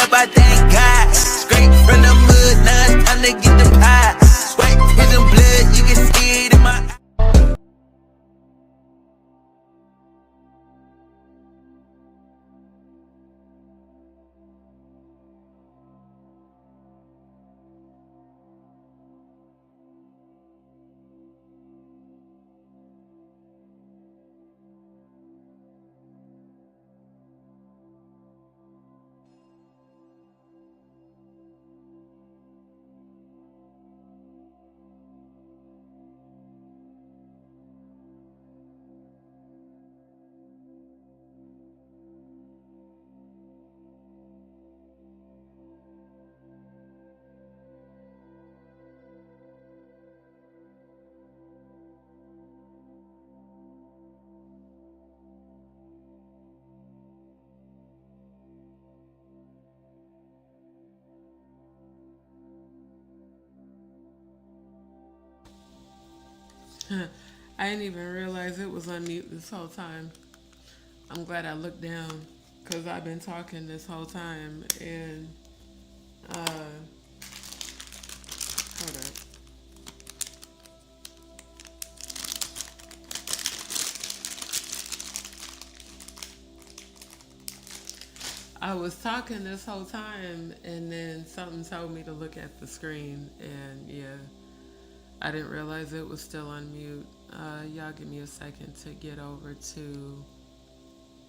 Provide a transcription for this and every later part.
Up, I thank God. Straight from the mud, now it's time to get the pie. Sweat, hit them blood, you can see it in my eye. I didn't even realize it was on mute this whole time. I'm glad I looked down because I've been talking this whole time and hold up. I was talking this whole time and then something told me to look at the screen and yeah. I didn't realize it was still on mute. Y'all give me a second to get over to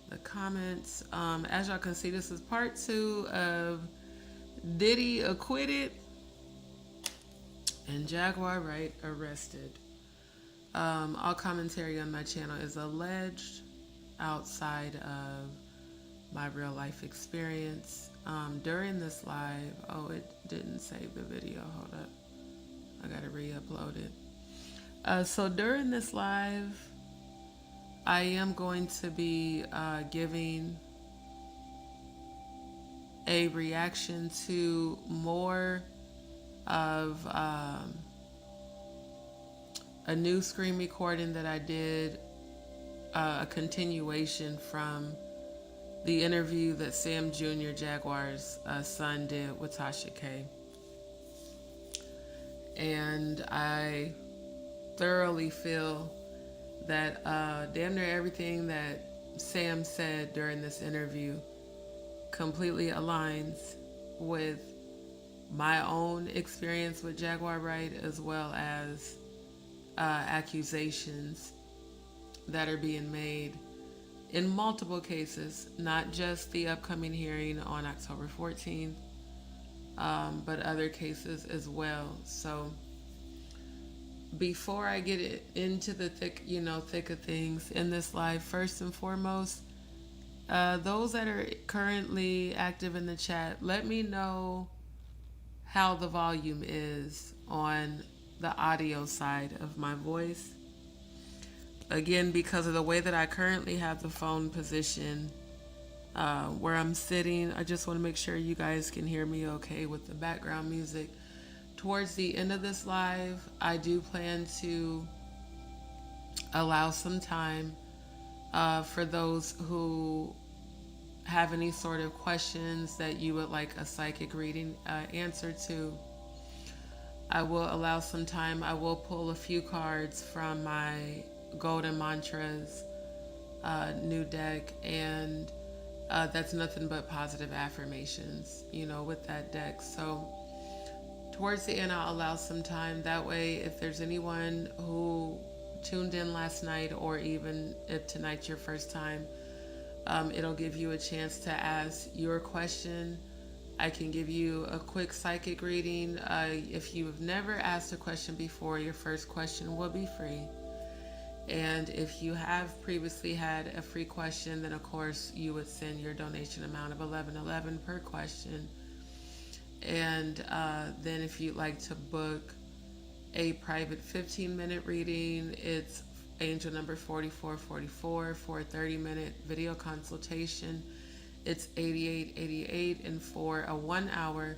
the comments. As y'all can see, this is part 2 of Diddy acquitted and Jaguar Wright arrested. All commentary on my channel is alleged outside of my real life experience. During this live, oh, it didn't save the video, hold up. I gotta re-upload it. So during this live, I am going to be giving a reaction to more of a new screen recording that I did, a continuation from the interview that Sam Jr., Jaguar's son, did with Tasha K. And I thoroughly feel that damn near everything that Sam said during this interview completely aligns with my own experience with Jaguar Wright, as well as accusations that are being made in multiple cases, not just the upcoming hearing on October 14th, but other cases as well. So before I get into the thick of things in this live, first and foremost, those that are currently active in the chat, let me know how the volume is on the audio side of my voice. Again, because of the way that I currently have the phone position, where I'm sitting, I just want to make sure you guys can hear me okay with the background music. Towards the end of this live, I do plan to allow some time for those who have any sort of questions that you would like a psychic reading answer to. I will allow some time. I will pull a few cards from my Golden Mantras new deck, and that's nothing but positive affirmations, with that deck. So towards the end, I'll allow some time. That way, if there's anyone who tuned in last night, or even if tonight's your first time, it'll give you a chance to ask your question. I can give you a quick psychic reading. If you have never asked a question before, your first question will be free. And if you have previously had a free question, then of course you would send your donation amount of $11.11 per question. And then if you'd like to book a private 15-minute reading, it's angel number 4444 for a 30-minute video consultation. It's $88.88, and for a 1-hour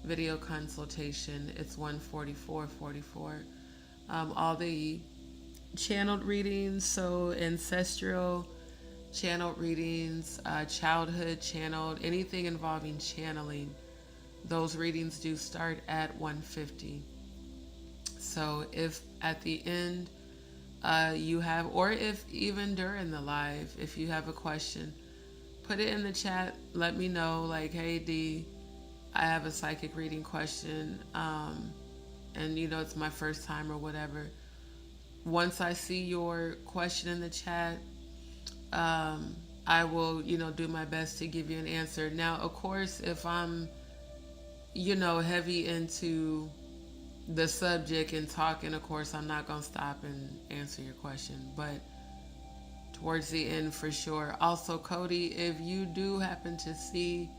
video consultation, it's $144.44. All the channeled readings, so ancestral channeled readings, childhood channeled, anything involving channeling, those readings do start at $150. So if at the end you have, or if even during the live, if you have a question, put it in the chat. Let me know, like, hey D, I have a psychic reading question, and it's my first time or whatever. Once I see your question in the chat, I will, do my best to give you an answer. Now, of course, if I'm, heavy into the subject and talking, of course, I'm not going to stop and answer your question. But towards the end, for sure. Also, Cody, if you do happen to see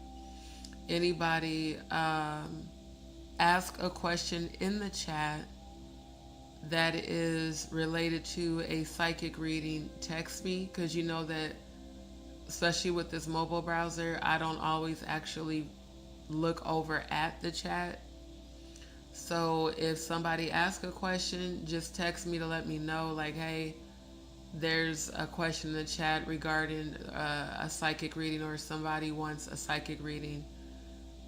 anybody ask a question in the chat that is related to a psychic reading, text me, because you know that, especially with this mobile browser, I don't always actually look over at the chat. So if somebody asks a question, just text me to let me know, like, hey, there's a question in the chat regarding a psychic reading, or somebody wants a psychic reading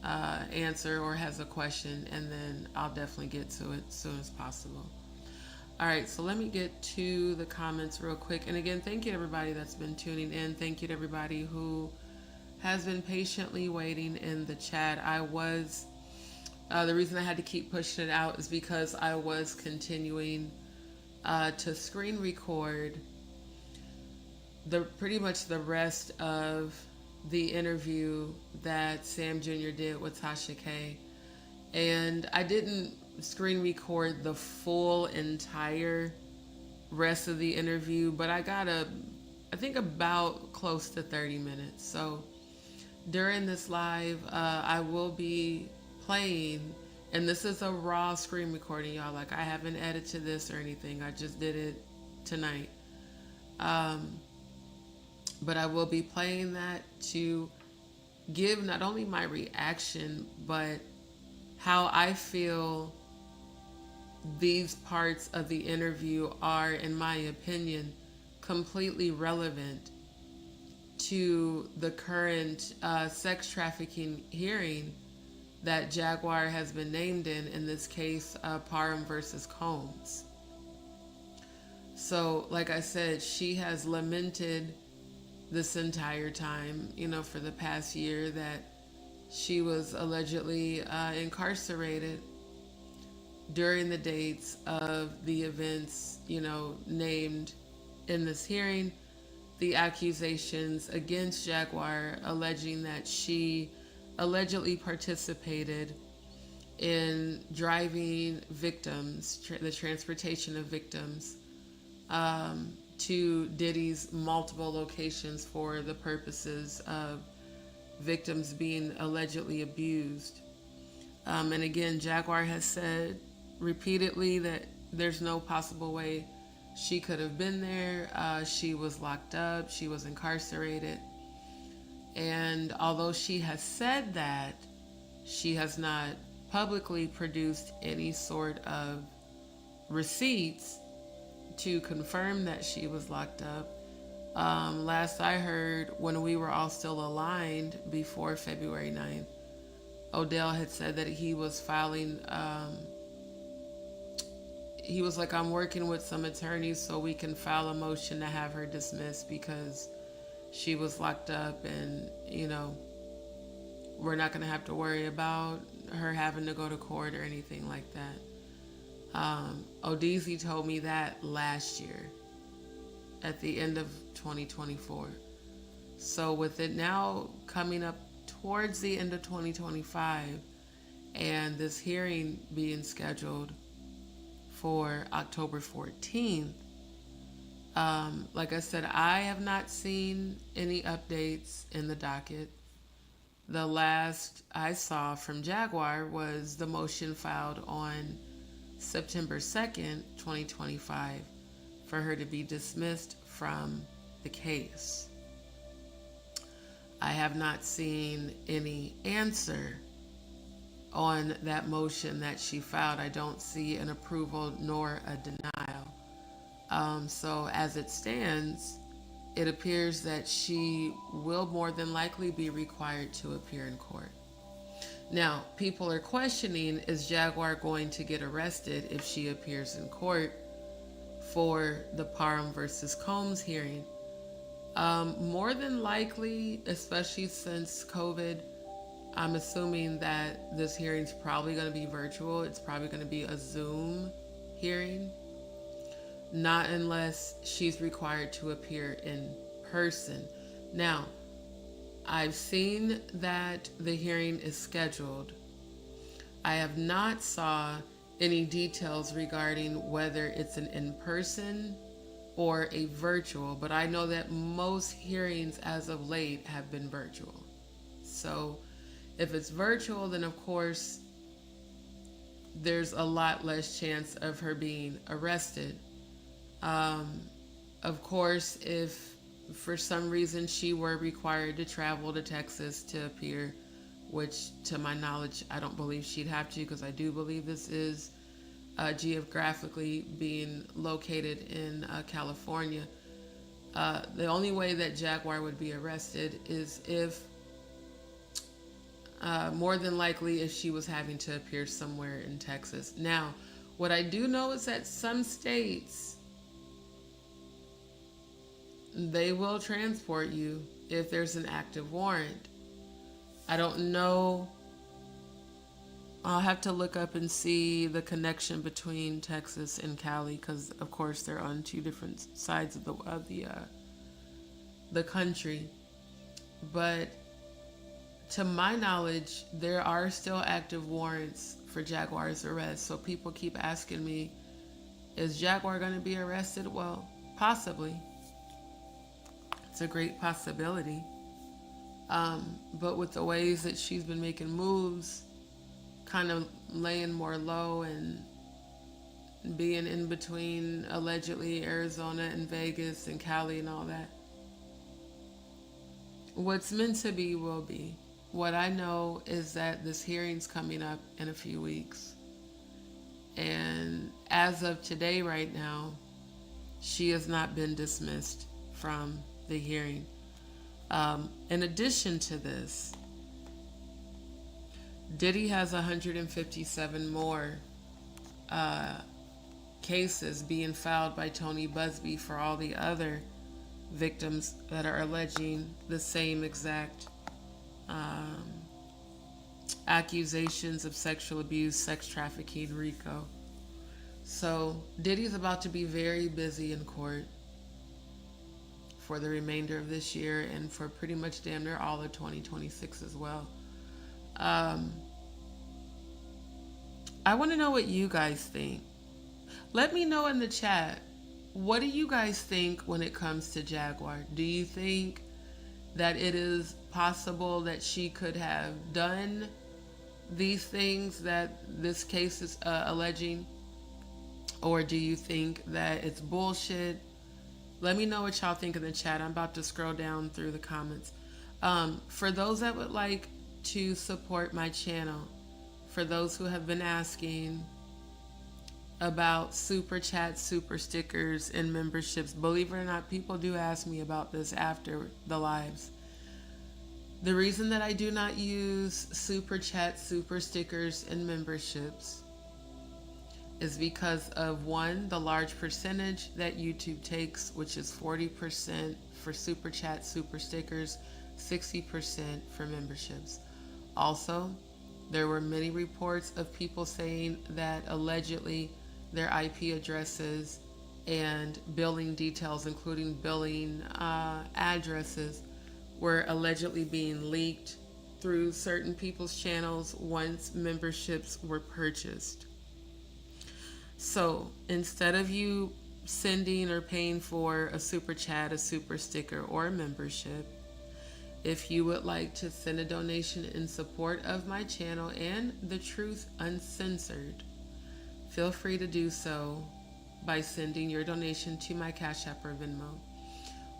answer or has a question, and then I'll definitely get to it as soon as possible. All right, so let me get to the comments real quick. And again, thank you to everybody that's been tuning in. Thank you to everybody who has been patiently waiting in the chat. The reason I had to keep pushing it out is because I was continuing to screen record pretty much the rest of the interview that Sam Jr. did with Tasha K. And I didn't screen record the full entire rest of the interview, but I got I think about close to 30 minutes. So during this live, I will be playing, and this is a raw screen recording, y'all. Like, I haven't edited this or anything. I just did it tonight. But I will be playing that to give not only my reaction, but how I feel these parts of the interview are, in my opinion, completely relevant to the current sex trafficking hearing that Jaguar has been named in this case, Parham versus Combs. So, like I said, she has lamented this entire time, for the past year, that she was allegedly incarcerated during the dates of the events, named in this hearing. The accusations against Jaguar, alleging that she allegedly participated in driving victims, the transportation of victims, to Diddy's multiple locations for the purposes of victims being allegedly abused. And again, Jaguar has said repeatedly that there's no possible way she could have been there. She was locked up. She was incarcerated. And although she has said that, she has not publicly produced any sort of receipts to confirm that she was locked up. Last I heard, when we were all still aligned before February 9th, Odell had said that he was filing, he was like, I'm working with some attorneys so we can file a motion to have her dismissed because she was locked up, and, we're not going to have to worry about her having to go to court or anything like that. Odeezy told me that last year at the end of 2024. So with it now coming up towards the end of 2025 and this hearing being scheduled for October 14th, like I said, I have not seen any updates in the docket. The last I saw from Jaguar was the motion filed on September 2nd, 2025, for her to be dismissed from the case. I have not seen any answer on that motion that she filed. I don't see an approval nor a denial. So as it stands, it appears that she will more than likely be required to appear in court. Now, people are questioning, is Jaguar going to get arrested if she appears in court for the Parham versus Combs hearing? More than likely, especially since COVID, I'm assuming that this hearing's probably going to be virtual. It's probably going to be a Zoom hearing. Not unless she's required to appear in person. Now, I've seen that the hearing is scheduled. I have not saw any details regarding whether it's an in-person or a virtual, but I know that most hearings as of late have been virtual. So if it's virtual, then of course there's a lot less chance of her being arrested. Of course, if for some reason she were required to travel to Texas to appear, which to my knowledge, I don't believe she'd have to, because I do believe this is geographically being located in California. The only way that Jaguar would be arrested is if, more than likely, if she was having to appear somewhere in Texas. Now, what I do know is that some states, they will transport you if there's an active warrant. I don't know. I'll have to look up and see the connection between Texas and Cali, because of course they're on two different sides of the country. But to my knowledge, there are still active warrants for Jaguar's arrest. So people keep asking me, is Jaguar going to be arrested? Well, possibly. It's a great possibility. But with the ways that she's been making moves, kind of laying more low and being in between allegedly Arizona and Vegas and Cali and all that, what's meant to be will be. What I know is that this hearing's coming up in a few weeks. And as of today, right now, she has not been dismissed from the hearing. In addition to this, Diddy has 157 more cases being filed by Tony Busby for all the other victims that are alleging the same exact accusations of sexual abuse, sex trafficking, RICO. So Diddy's about to be very busy in court for the remainder of this year and for pretty much damn near all of 2026 as well. I want to know what you guys think. Let me know in the chat. What do you guys think when it comes to Jaguar? Do you think that it is possible that she could have done these things that this case is alleging? Or do you think that it's bullshit? Let me know what y'all think in the chat. I'm about to scroll down through the comments. For those that would like to support my channel, for those who have been asking about super chats, super stickers, and memberships, believe it or not, people do ask me about this after the lives. The reason that I do not use super chats, super stickers, and memberships is because of, one, the large percentage that YouTube takes, which is 40% for super chats, super stickers, 60% for memberships. Also, there were many reports of people saying that allegedly their IP addresses and billing details, including billing addresses, were allegedly being leaked through certain people's channels once memberships were purchased. So instead of you sending or paying for a super chat, a super sticker, or a membership, if you would like to send a donation in support of my channel and The Truth Uncensored, feel free to do so by sending your donation to my Cash App or Venmo,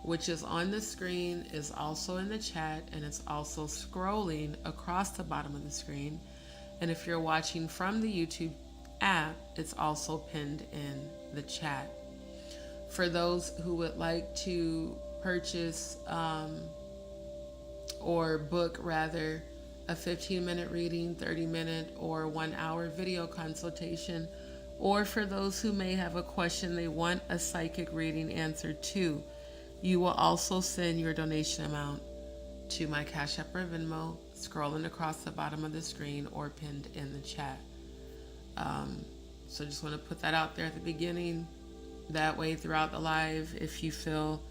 which is on the screen, is also in the chat, and it's also scrolling across the bottom of the screen. And if you're watching from the YouTube app, it's also pinned in the chat. For those who would like to purchase or book rather a 15-minute reading, 30-minute, or 1-hour video consultation, or for those who may have a question they want a psychic reading answered to, you will also send your donation amount to my Cash App or Venmo, scrolling across the bottom of the screen or pinned in the chat. So just want to put that out there at the beginning. That way throughout the live, if you feel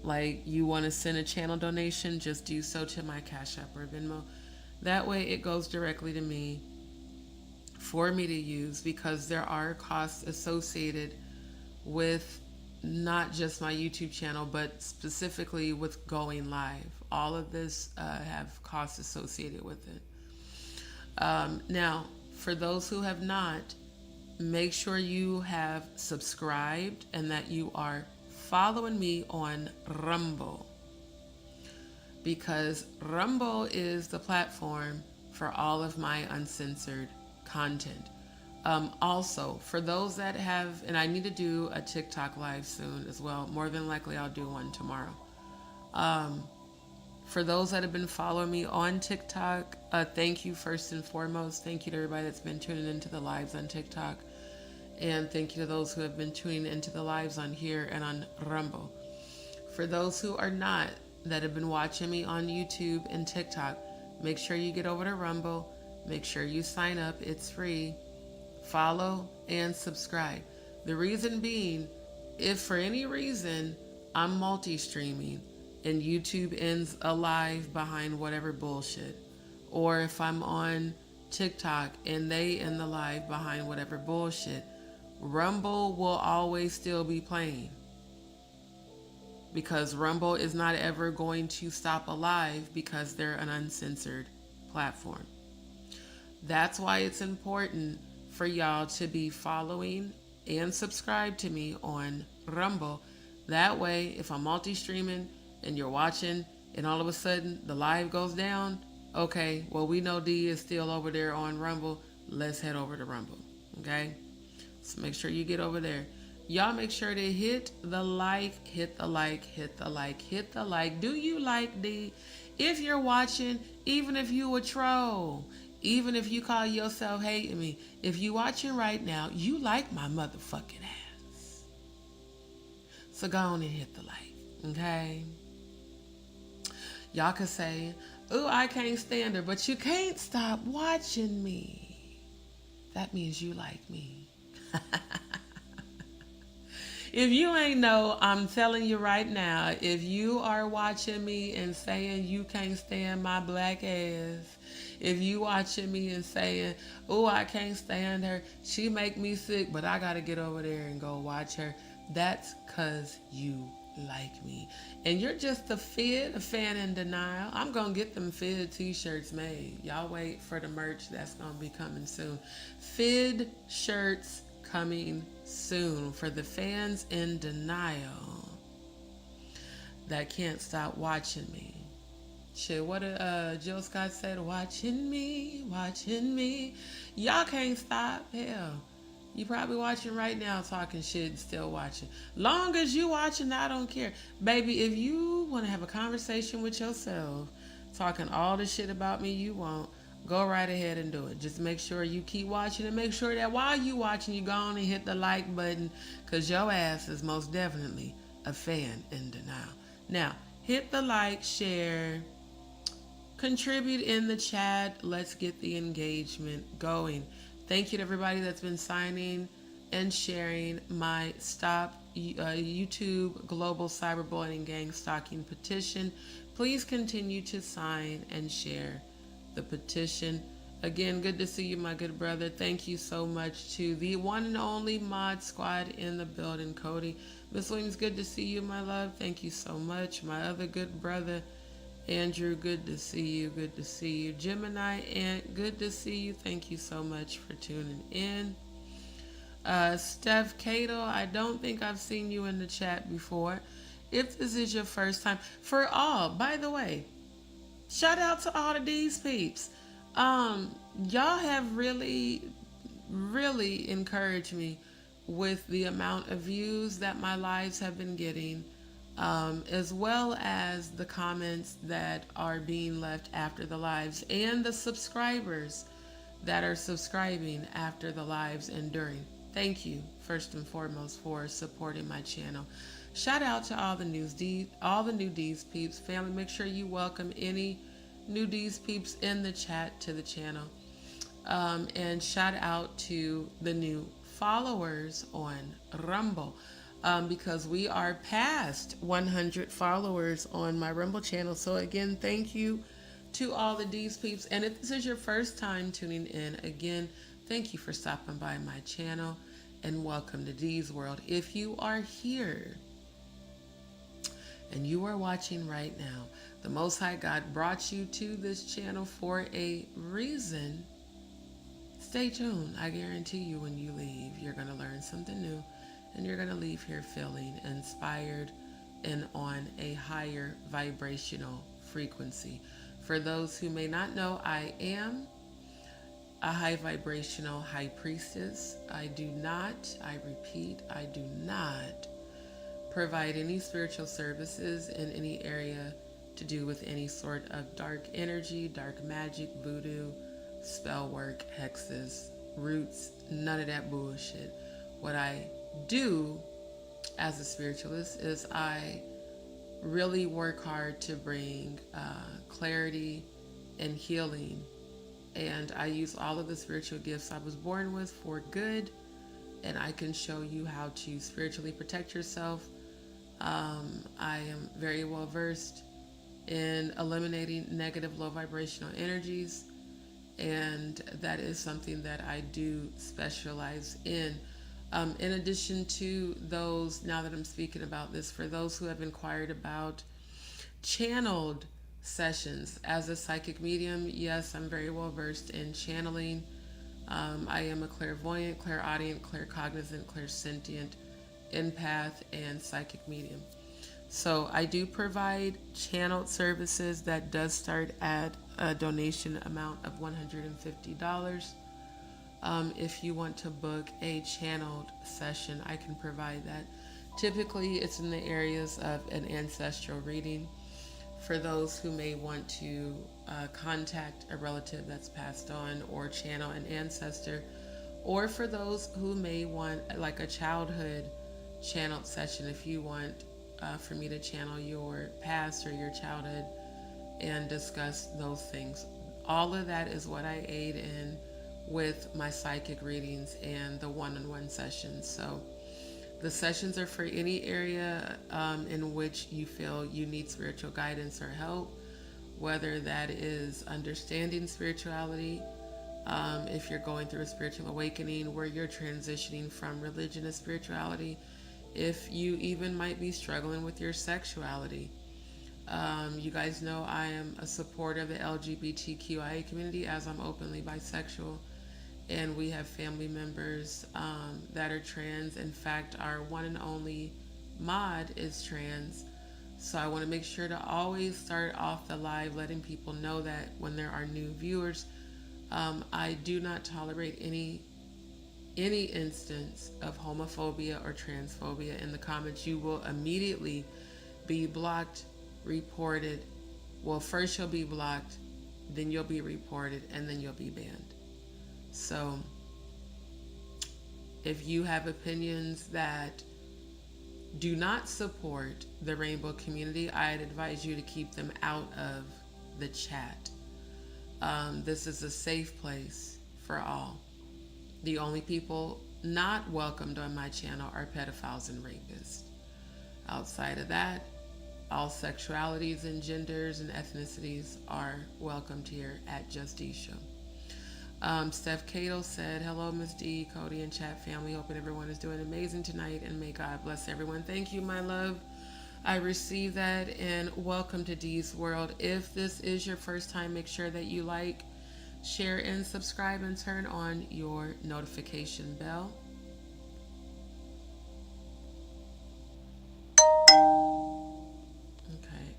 like you want to send a channel donation, just do so to my Cash App or Venmo. That way it goes directly to me for me to use, because there are costs associated with not just my YouTube channel, but specifically with going live. All of this have costs associated with it. Now, for those who have not, make sure you have subscribed and that you are following me on Rumble, because Rumble is the platform for all of my uncensored content. Also, for those that have, and I need to do a TikTok live soon as well. More than likely I'll do one tomorrow. For those that have been following me on TikTok, thank you first and foremost. Thank you to everybody that's been tuning into the lives on TikTok. And thank you to those who have been tuning into the lives on here and on Rumble. For those who are not, that have been watching me on YouTube and TikTok, make sure you get over to Rumble. Make sure you sign up. It's free. Follow and subscribe. The reason being, if for any reason I'm multi-streaming and YouTube ends a live behind whatever bullshit, or if I'm on TikTok and they end the live behind whatever bullshit, Rumble will always still be playing, because Rumble is not ever going to stop a live because they're an uncensored platform. That's why it's important for y'all to be following and subscribe to me on Rumble. That way, if I'm multi-streaming and you're watching and all of a sudden the live goes down, okay, well, we know D is still over there on Rumble. Let's head over to Rumble, okay? So make sure you get over there. Y'all make sure to hit the like, hit the like, hit the like, hit the like. Do you like D? If you're watching, even if you a troll, even if you call yourself hating me, if you watching right now, you like my motherfucking ass. So go on and hit the like, okay? Y'all can say, ooh, I can't stand her, but you can't stop watching me. That means you like me. If you ain't know, I'm telling you right now, if you are watching me and saying you can't stand my black ass, if you watching me and saying, oh, I can't stand her, she make me sick, but I gotta get over there and go watch her, that's cause you like me. And you're just a fan in denial. I'm gonna get them FID t-shirts made. Y'all wait for the merch that's gonna be coming soon. FID shirts coming soon for the fans in denial that can't stop watching me. Shit, what Jill Scott said, watching me. Y'all can't stop. Hell, you probably watching right now talking shit and still watching. Long as you watching, I don't care. Baby, if you want to have a conversation with yourself, talking all the shit about me you want, go right ahead and do it. Just make sure you keep watching and make sure that while you watching, you go on and hit the like button, because your ass is most definitely a fan in denial. Now, hit the like, share, contribute in the chat. Let's get the engagement going. Thank you to everybody that's been signing and sharing my Stop YouTube Global Cyberbullying Gang Stalking petition. Please continue to sign and share the petition. Again, good to see you, my good brother. Thank you so much to the one and only mod squad in the building, Cody. Miss Williams, good to see you, my love. Thank you so much. My other good brother, Andrew, good to see you. Good to see you. Gemini, and good to see you. Thank you so much for tuning in. Steph Cato, I don't think I've seen you in the chat before. If this is your first time, for all, by the way, shout out to all the DzPeepz. Y'all have really encouraged me with the amount of views that my lives have been getting, as well as the comments that are being left after the lives, and the subscribers that are subscribing after the lives and during. Thank you, first and foremost, for supporting my channel. Shout out to all the new DzPeepz family. Make sure you welcome any new DzPeepz in the chat to the channel. And shout out to the new followers on Rumble, because we are past 100 followers on my Rumble channel. So again, thank you to all the DzPeepz. And if this is your first time tuning in, again, thank you for stopping by my channel, and welcome to D's World. If you are here and you are watching right now, the Most High God brought you to this channel for a reason. Stay tuned. I guarantee you when you leave, you're going to learn something new, and you're going to leave here feeling inspired and on a higher vibrational frequency. For those who may not know, I am a high vibrational high priestess. I do not provide any spiritual services in any area to do with any sort of dark energy, dark magic, voodoo, spell work, hexes, roots, none of that bullshit. What I do as a spiritualist is I really work hard to bring clarity and healing, and I use all of the spiritual gifts I was born with for good, and I can show you how to spiritually protect yourself. I am very well versed in eliminating negative low vibrational energies, and that is something that I do specialize in. In addition to those, now that I'm speaking about this, for those who have inquired about channeled sessions as a psychic medium, yes, I'm very well versed in channeling. I am a clairvoyant, clairaudient, claircognizant, clairsentient, empath, and psychic medium. So I do provide channeled services that does start at a donation amount of $150. If you want to book a channeled session, I can provide that. Typically, it's in the areas of an ancestral reading for those who may want to contact a relative that's passed on or channel an ancestor, or for those who may want like a childhood channeled session. If you want for me to channel your past or your childhood and discuss those things, all of that is what I aid in with my psychic readings and the one-on-one sessions. So the sessions are for any area in which you feel you need spiritual guidance or help, whether that is understanding spirituality, if you're going through a spiritual awakening where you're transitioning from religion to spirituality, if you even might be struggling with your sexuality. You guys know I am a supporter of the LGBTQIA community, as I'm openly bisexual, and we have family members that are trans. In fact, our one and only mod is trans. So I want to make sure to always start off the live letting people know that when there are new viewers, I do not tolerate any instance of homophobia or transphobia in the comments. You will immediately be blocked, reported. Well, first you'll be blocked, then you'll be reported, and then you'll be banned. So if you have opinions that do not support the rainbow community, I'd advise you to keep them out of the chat. This is a safe place for all. The only people not welcomed on my channel are pedophiles and rapists. Outside of that, all sexualities and genders and ethnicities are welcomed here at Just D Show. Steph Cato said, hello, Miss D, Cody, and chat family. Hoping everyone is doing amazing tonight, and may God bless everyone. Thank you, my love. I receive that, and welcome to D's World. If this is your first time, make sure that you like, share, and subscribe, and turn on your notification bell. Okay.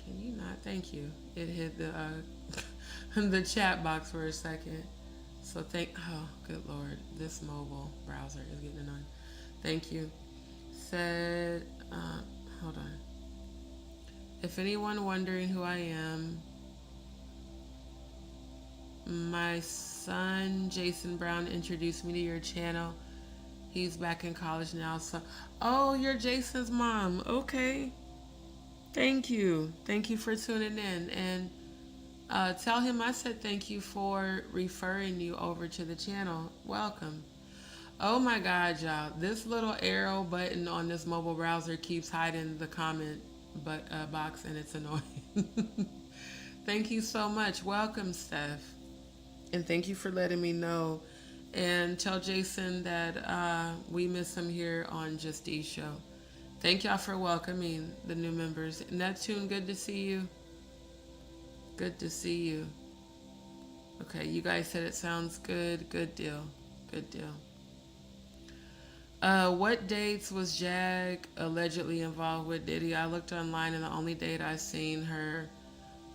Can you not? Thank you. It hit the the chat box for a second. So oh, good Lord. This mobile browser is getting annoying. Thank you. Said, hold on. If anyone wondering who I am, my son, Jason Brown, introduced me to your channel. He's back in college now. So, oh, you're Jason's mom. Okay. Thank you. Thank you for tuning in. And tell him I said thank you for referring you over to the channel. Welcome. Oh my God, y'all. This little arrow button on this mobile browser keeps hiding the comment box, and it's annoying. Thank you so much. Welcome, Steph. And thank you for letting me know. And tell Jason that we miss him here on Just D Show. Thank y'all for welcoming the new members. Neptune, good to see you. Good to see you. Okay, you guys said it sounds good. Good deal. Good deal. What dates was Jag allegedly involved with Diddy? I looked online, and the only date I seen her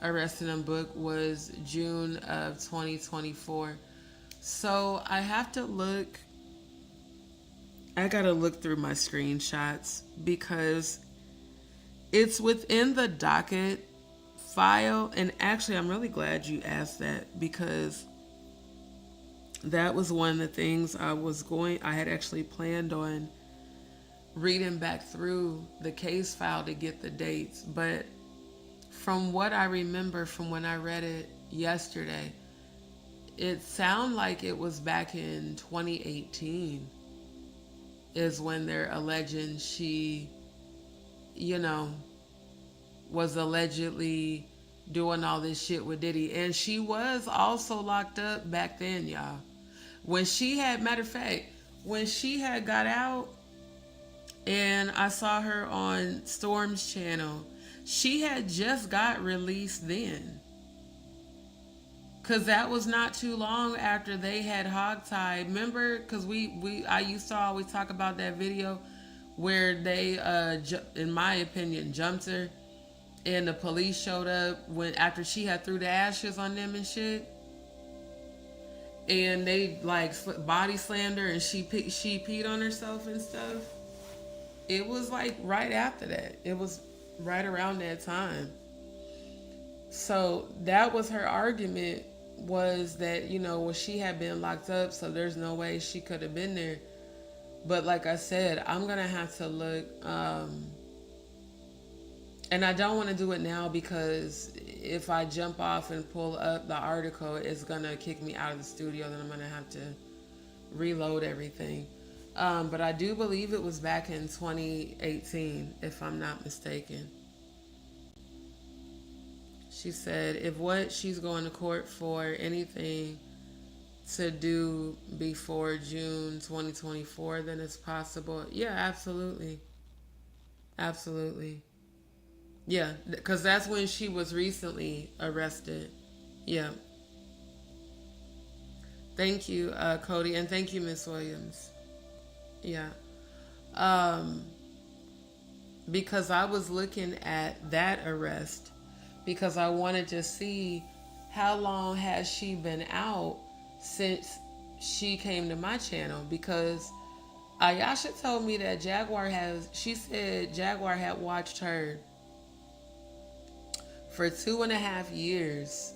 arrested and booked was June of 2024. So I have to look. I gotta look through my screenshots because it's within the docket file. And actually, I'm really glad you asked that, because that was one of the things I had actually planned on reading back through the case file to get the dates. But from what I remember from when I read it yesterday, it sounded like it was back in 2018 is when they're alleging she, was allegedly doing all this shit with Diddy. And she was also locked up back then, y'all. When she had, matter of fact, when she had got out and I saw her on Storm's channel, she had just got released then. Cause that was not too long after they had hogtied. Remember? Cause I used to always talk about that video where they, in my opinion, jumped her, and the police showed up after she had threw the ashes on them and shit, and they like body slammed her, and she peed on herself and stuff. It was like right after that. It was right around that time. So that was her argument, was that, well, she had been locked up, so there's no way she could have been there. But like I said, I'm going to have to look, and I don't want to do it now, because if I jump off and pull up the article, it's going to kick me out of the studio. Then I'm going to have to reload everything. But I do believe it was back in 2018, if I'm not mistaken. She said, if what she's going to court for anything to do before June 2024, then it's possible. Yeah, absolutely. Absolutely. Yeah, because that's when she was recently arrested. Yeah. Thank you, Cody, and thank you, Miss Williams. Yeah. Because I was looking at that arrest, because I wanted to see how long has she been out since she came to my channel, because Ayasha told me that she said Jaguar had watched her for 2.5 years.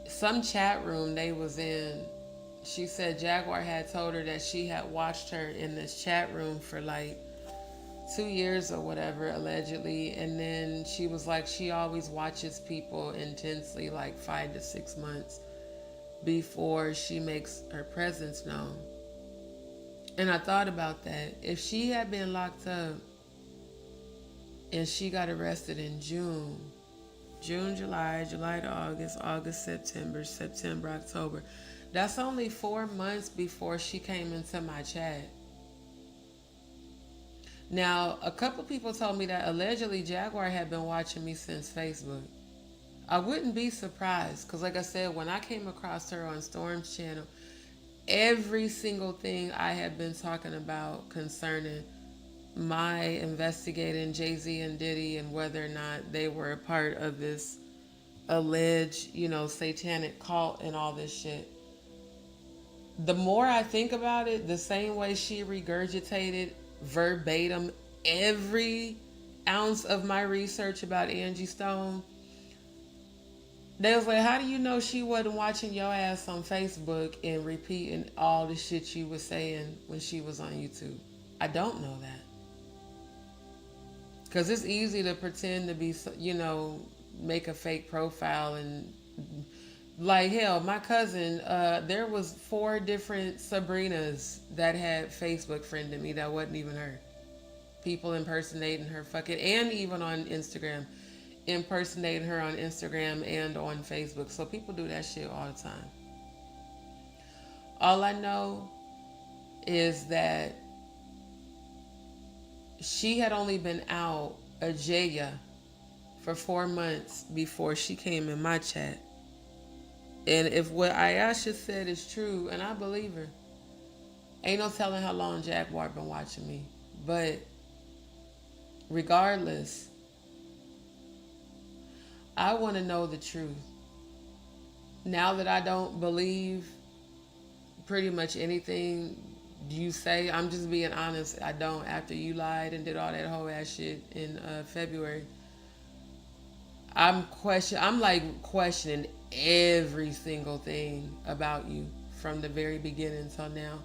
Some chat room they was in, she said Jaguar had told her that she had watched her in this chat room for like 2 years or whatever, allegedly. And then she was like, she always watches people intensely, like 5 to 6 months. before she makes her presence known. And I thought about that. If she had been locked up and she got arrested in June, July, July to August, September, October. That's only 4 months before she came into my chat. Now, a couple people told me that allegedly Jaguar had been watching me since Facebook. I wouldn't be surprised because, like I said, when I came across her on Storm's channel, every single thing I had been talking about concerning my investigating Jay-Z and Diddy and whether or not they were a part of this alleged, satanic cult and all this shit. The more I think about it, the same way she regurgitated verbatim every ounce of my research about Angie Stone, they was like, how do you know she wasn't watching your ass on Facebook and repeating all the shit she was saying when she was on YouTube? I don't know that. Because it's easy to pretend to be, make a fake profile and, like, hell, my cousin, there was 4 different Sabrinas that had Facebook friended me that wasn't even her. People impersonating her fucking, and even on Instagram. Impersonating her on Instagram and on Facebook. So people do that shit all the time. All I know is that she had only been out a Jaya for 4 months before she came in my chat. And if what Ayasha said is true, and I believe her, ain't no telling how long Jaguar been watching me. But regardless, I want to know the truth. Now that I don't believe pretty much anything you say, I'm just being honest. I don't. After you lied and did all that whole ass shit in February, I'm questioning every single thing about you from the very beginning till now.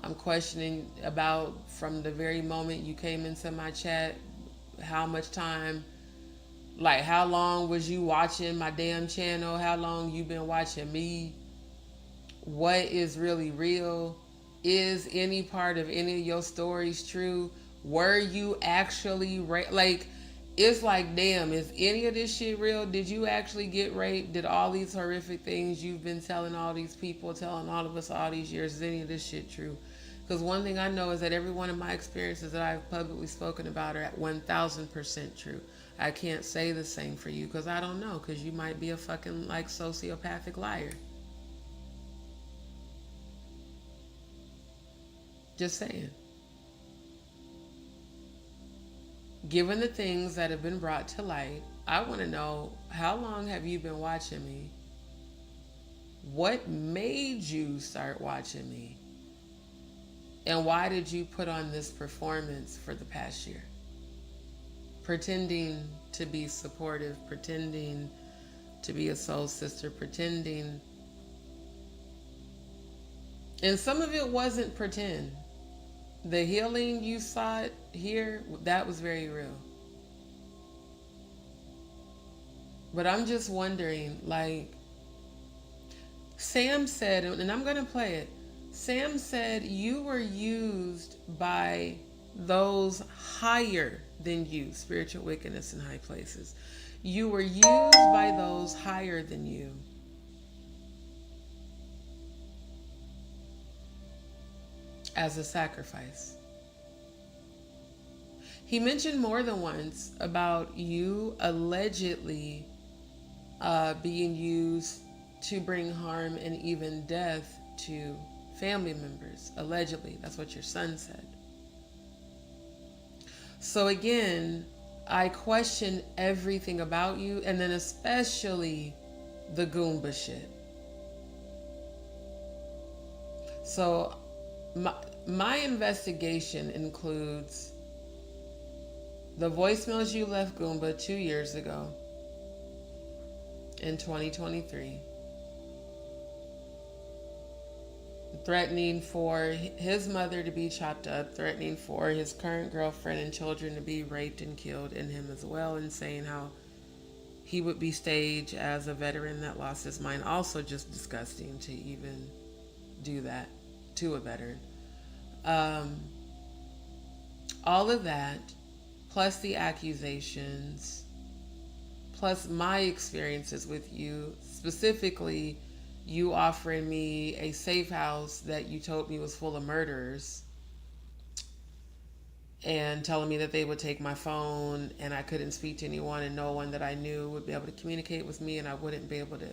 I'm questioning about from the very moment you came into my chat, how much time. Like, how long was you watching my damn channel? How long you been watching me? What is really real? Is any part of any of your stories true? Were you actually like, it's like, damn, is any of this shit real? Did you actually get raped? Did all these horrific things you've been telling all these people, telling all of us all these years, is any of this shit true? Because one thing I know is that every one of my experiences that I've publicly spoken about are at 1,000% true. I can't say the same for you because I don't know, because you might be a fucking like sociopathic liar. Just saying. Given the things that have been brought to light, I want to know, how long have you been watching me? What made you start watching me? And why did you put on this performance for the past year? Pretending to be supportive, pretending to be a soul sister, pretending. And some of it wasn't pretend. The healing you sought here, that was very real. But I'm just wondering, like, Sam said, and I'm going to play it. Sam said you were used by those higher than you, spiritual wickedness in high places. You were used by those higher than you. As a sacrifice. He mentioned more than once about you allegedly being used to bring harm and even death to family members. Allegedly, that's what your son said. So again, I question everything about you, and then especially the Goomba shit. So my investigation includes the voicemails you left Goomba 2 years ago in 2023. Threatening for his mother to be chopped up, threatening for his current girlfriend and children to be raped and killed, and him as well, and saying how he would be staged as a veteran that lost his mind. Also just disgusting to even do that to a veteran. All of that, plus the accusations, plus my experiences with you, specifically you offering me a safe house that you told me was full of murderers, and telling me that they would take my phone and I couldn't speak to anyone and no one that I knew would be able to communicate with me, and I wouldn't be able to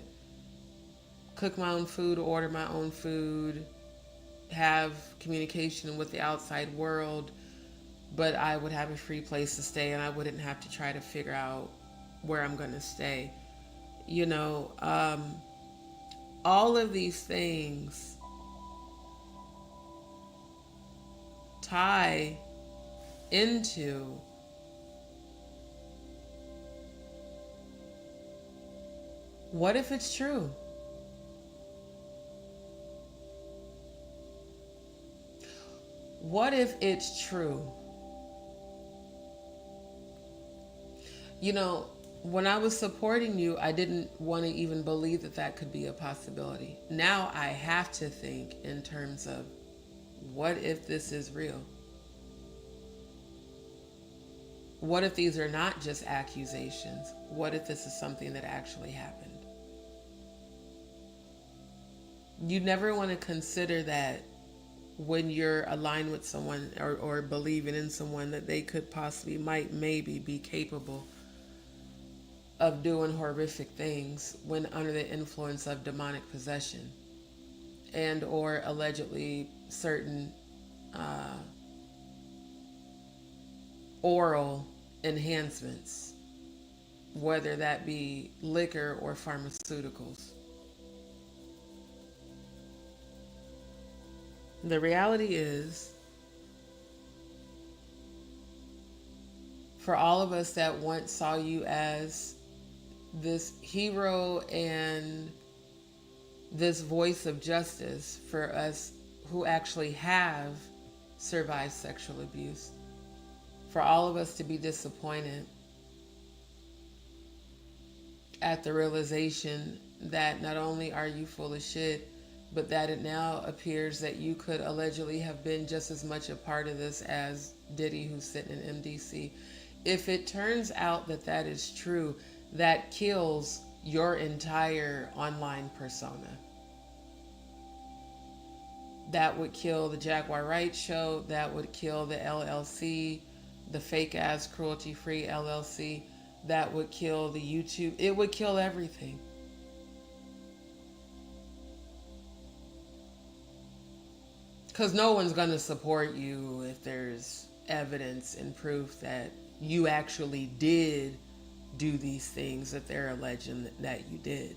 cook my own food, order my own food, have communication with the outside world, but I would have a free place to stay and I wouldn't have to try to figure out where I'm going to stay. You know, all of these things tie into what if it's true? What if it's true? You know, when I was supporting you, I didn't want to even believe that that could be a possibility. Now I have to think in terms of, what if this is real? What if these are not just accusations? What if this is something that actually happened? You never want to consider that when you're aligned with someone or believing in someone, that they could possibly, maybe be capable of doing horrific things when under the influence of demonic possession and or allegedly certain oral enhancements, whether that be liquor or pharmaceuticals. The reality is, for all of us that once saw you as this hero and this voice of justice for us who actually have survived sexual abuse, for all of us to be disappointed at the realization that not only are you full of shit, but that it now appears that you could allegedly have been just as much a part of this as Diddy, who's sitting in MDC. If it turns out that that is true, that kills your entire online persona. That would kill the Jaguar Wright show. That would kill the LLC, the fake ass cruelty free LLC. That would kill the YouTube. It would kill everything. Because no one's going to support you if there's evidence and proof that you actually did do these things that they're alleging that you did.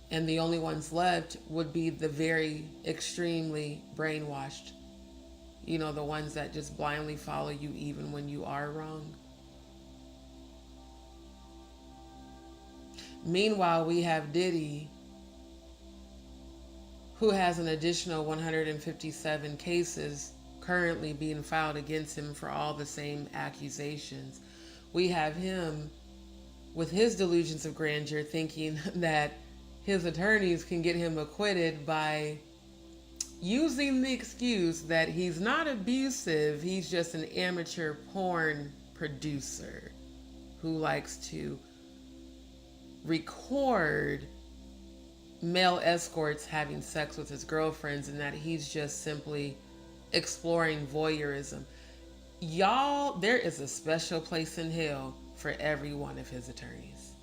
And the only ones left would be the very extremely brainwashed. You know, the ones that just blindly follow you even when you are wrong. Meanwhile, we have Diddy, who has an additional 157 cases currently being filed against him for all the same accusations. We have him with his delusions of grandeur thinking that his attorneys can get him acquitted by using the excuse that he's not abusive, he's just an amateur porn producer who likes to record male escorts having sex with his girlfriends, and that he's just simply exploring voyeurism. Y'all, there is a special place in hell for every one of his attorneys.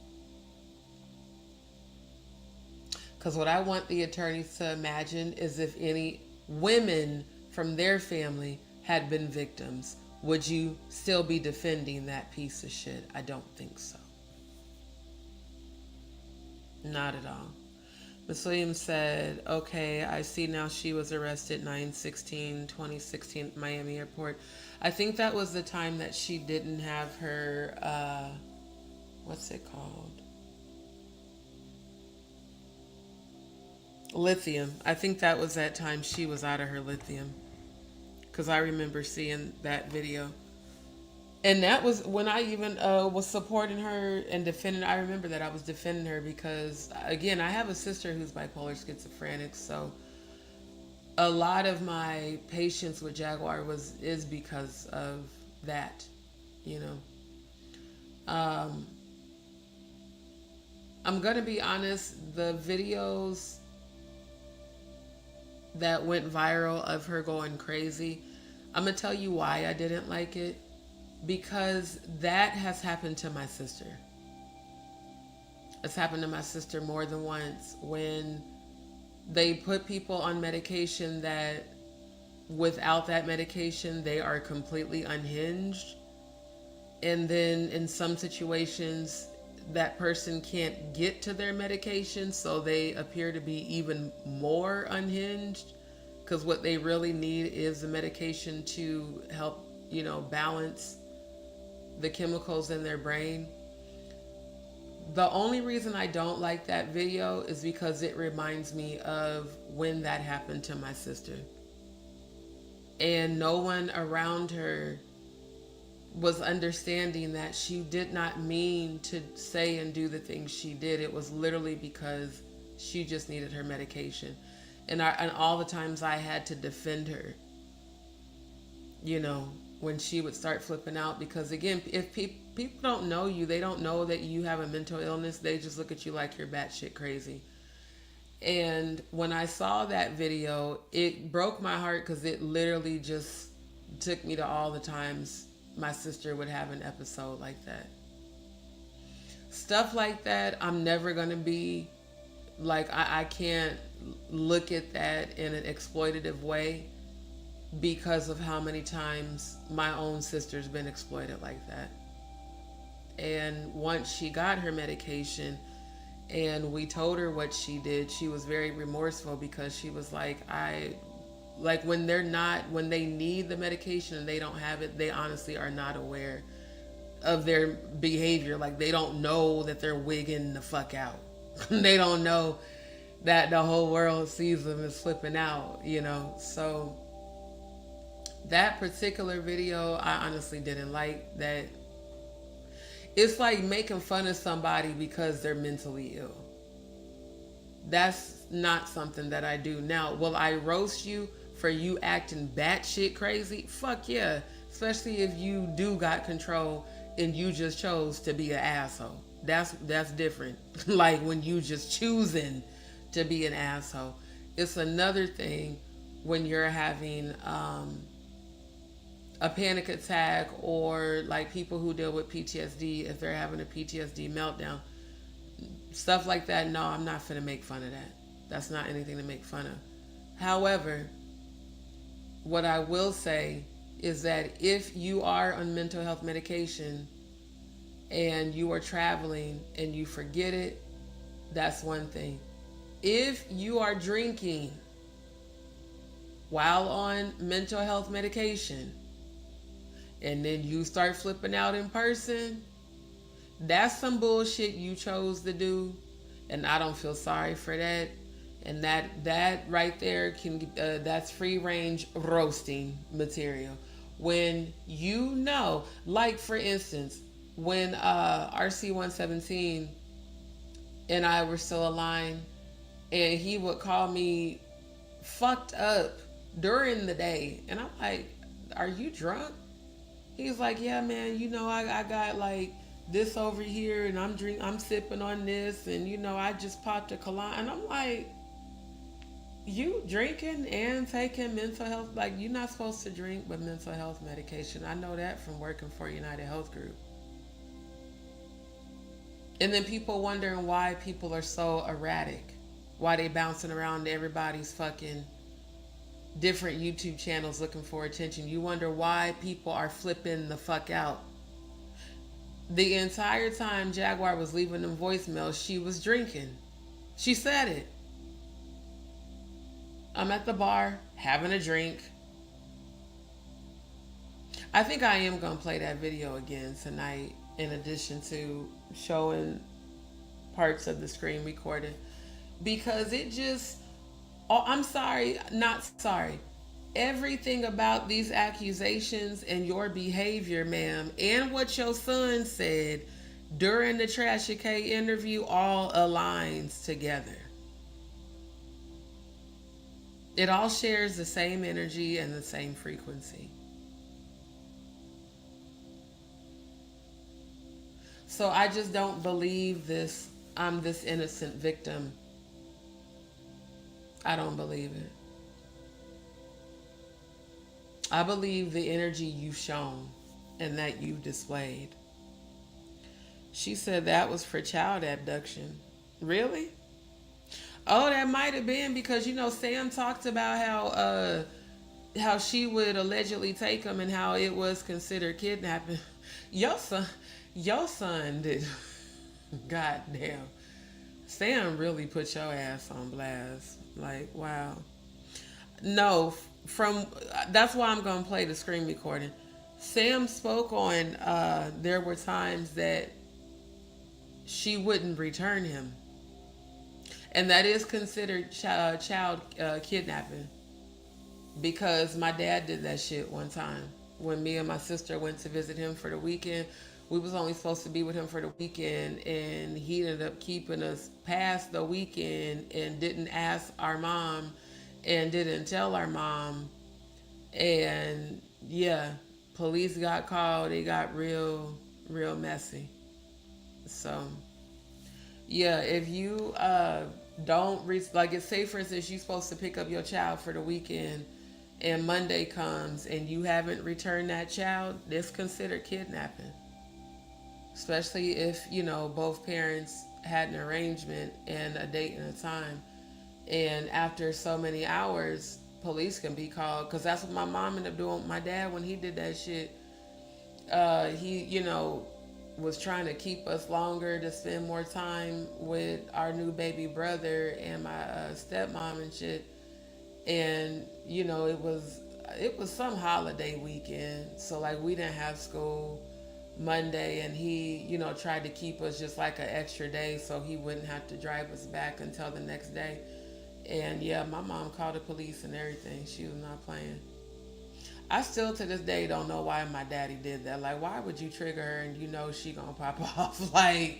Because what I want the attorneys to imagine is, if any women from their family had been victims, would you still be defending that piece of shit? I don't think so. Not at all. Ms. Williams said, okay, I see now she was arrested 9/16/2016 at Miami Airport. I think that was the time that she didn't have her, what's it called? Lithium. I think that was that time she was out of her lithium. Because I remember seeing that video. And that was when I even was supporting her and defending. I remember that I was defending her because, again, I have a sister who's bipolar schizophrenic. So a lot of my patience with Jaguar is because of that, you know. I'm gonna be honest. The videos that went viral of her going crazy, I'm gonna tell you why I didn't like it. Because that has happened to my sister. It's happened to my sister more than once when they put people on medication that without that medication they are completely unhinged. And then in some situations that person can't get to their medication, so they appear to be even more unhinged because what they really need is the medication to help, you know, balance the chemicals in their brain. The only reason I don't like that video is because it reminds me of when that happened to my sister. And no one around her was understanding that she did not mean to say and do the things she did. It was literally because she just needed her medication. And all the times I had to defend her, you know, when she would start flipping out, because again, if people don't know you, they don't know that you have a mental illness, they just look at you like you're batshit crazy. And when I saw that video, it broke my heart because it literally just took me to all the times my sister would have an episode like that. Stuff like that, I'm never gonna be like, I can't look at that in an exploitative way, because of how many times my own sister's been exploited like that. And once she got her medication and we told her what she did, she was very remorseful because she was like, when they need the medication and they don't have it, they honestly are not aware of their behavior. Like, they don't know that they're wigging the fuck out. They don't know that the whole world sees them as flipping out, you know? So that particular video, I honestly didn't like that. It's like making fun of somebody because they're mentally ill. That's not something that I do. Now, will I roast you for you acting batshit crazy? Fuck yeah. Especially if you do got control and you just chose to be an asshole. That's different. Like when you just choosing to be an asshole. It's another thing when you're having a panic attack, or like people who deal with PTSD, if they're having a PTSD meltdown, stuff like that. No, I'm not finna make fun of that. That's not anything to make fun of. However, what I will say is that if you are on mental health medication and you are traveling and you forget it, that's one thing. If you are drinking while on mental health medication and then you start flipping out in person, that's some bullshit you chose to do, and I don't feel sorry for that. And that right there can that's free range roasting material. When you know, like for instance, when RC117 and I were still aligned, and he would call me fucked up during the day, and I'm like, are you drunk? He's like, yeah, man, you know, I got like this over here, and I'm sipping on this, and you know, I just popped a cologne. And I'm like, you drinking and taking mental health, like, you're not supposed to drink but mental health medication. I know that from working for United Health Group. And then people wondering why people are so erratic, why they bouncing around to everybody's fucking different YouTube channels looking for attention. You wonder why people are flipping the fuck out. The entire time Jaguar was leaving them voicemails, she was drinking. She said it. I'm at the bar having a drink. I think I am going to play that video again tonight, in addition to showing parts of the screen recording, because it just, oh, I'm sorry, not sorry. Everything about these accusations and your behavior, ma'am, and what your son said during the Trashy K interview all aligns together. It all shares the same energy and the same frequency. So I just don't believe this. I'm this innocent victim. I don't believe it. I believe the energy you've shown and that you displayed. She said that was for child abduction. Really? Oh, that might have been because Sam talked about how she would allegedly take him and how it was considered kidnapping. Your son, your son did. Goddamn. Sam really put your ass on blast. Like, wow. No, from that's why I'm gonna play the screen recording. Sam spoke on there were times that she wouldn't return him, and that is considered child kidnapping because my dad did that shit one time when me and my sister went to visit him for the weekend. We was only supposed to be with him for the weekend, and he ended up keeping us past the weekend and didn't ask our mom and didn't tell our mom. And yeah, police got called. It got real, real messy. So yeah, if you don't like it, say for instance you're supposed to pick up your child for the weekend and Monday comes and you haven't returned that child, it's considered kidnapping. Especially if, both parents had an arrangement and a date and a time. And after so many hours, police can be called. Because that's what my mom ended up doing with my dad when he did that shit. He, was trying to keep us longer to spend more time with our new baby brother and my stepmom and shit. And, it was some holiday weekend. So, like, we didn't have school Monday, and he, tried to keep us just like an extra day so he wouldn't have to drive us back until the next day. And yeah, my mom called the police and everything. She was not playing. I still to this day don't know why my daddy did that. Like, why would you trigger her and she gonna pop off? Like,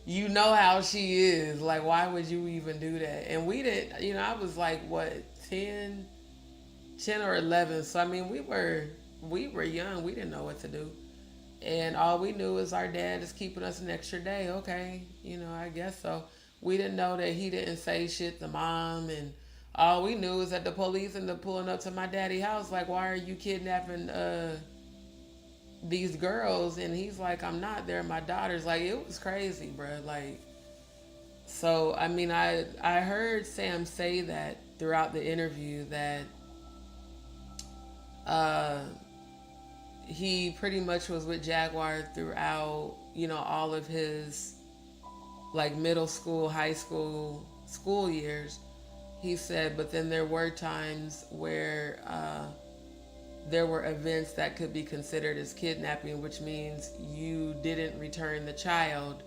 how she is. Like, why would you even do that? And we didn't, I was like, what, 10 or 11. So, I mean, we were young. We didn't know what to do. And all we knew is our dad is keeping us an extra day. Okay, I guess so. We didn't know that he didn't say shit to mom. And all we knew is that the police ended up pulling up to my daddy's house. Like, why are you kidnapping these girls? And he's like, I'm not. They're my daughters. Like, it was crazy, bro. Like, so, I mean, I heard Sam say that throughout the interview that he pretty much was with Jaguar throughout, all of his like middle school, high school years. He said, but then there were times where there were events that could be considered as kidnapping, which means you didn't return the child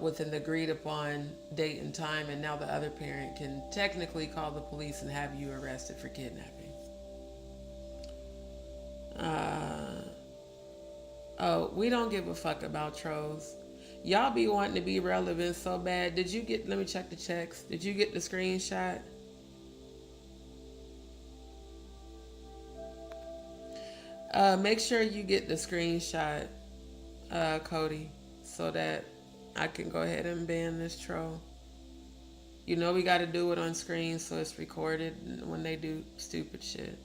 within the agreed upon date and time, and now the other parent can technically call the police and have you arrested for kidnapping. Oh, we don't give a fuck about trolls. Y'all be wanting to be relevant so bad. Did you get, let me check the checks. Did you get the screenshot? Make sure you get the screenshot, Cody, so that I can go ahead and ban this troll. We got to do it on screen so it's recorded when they do stupid shit.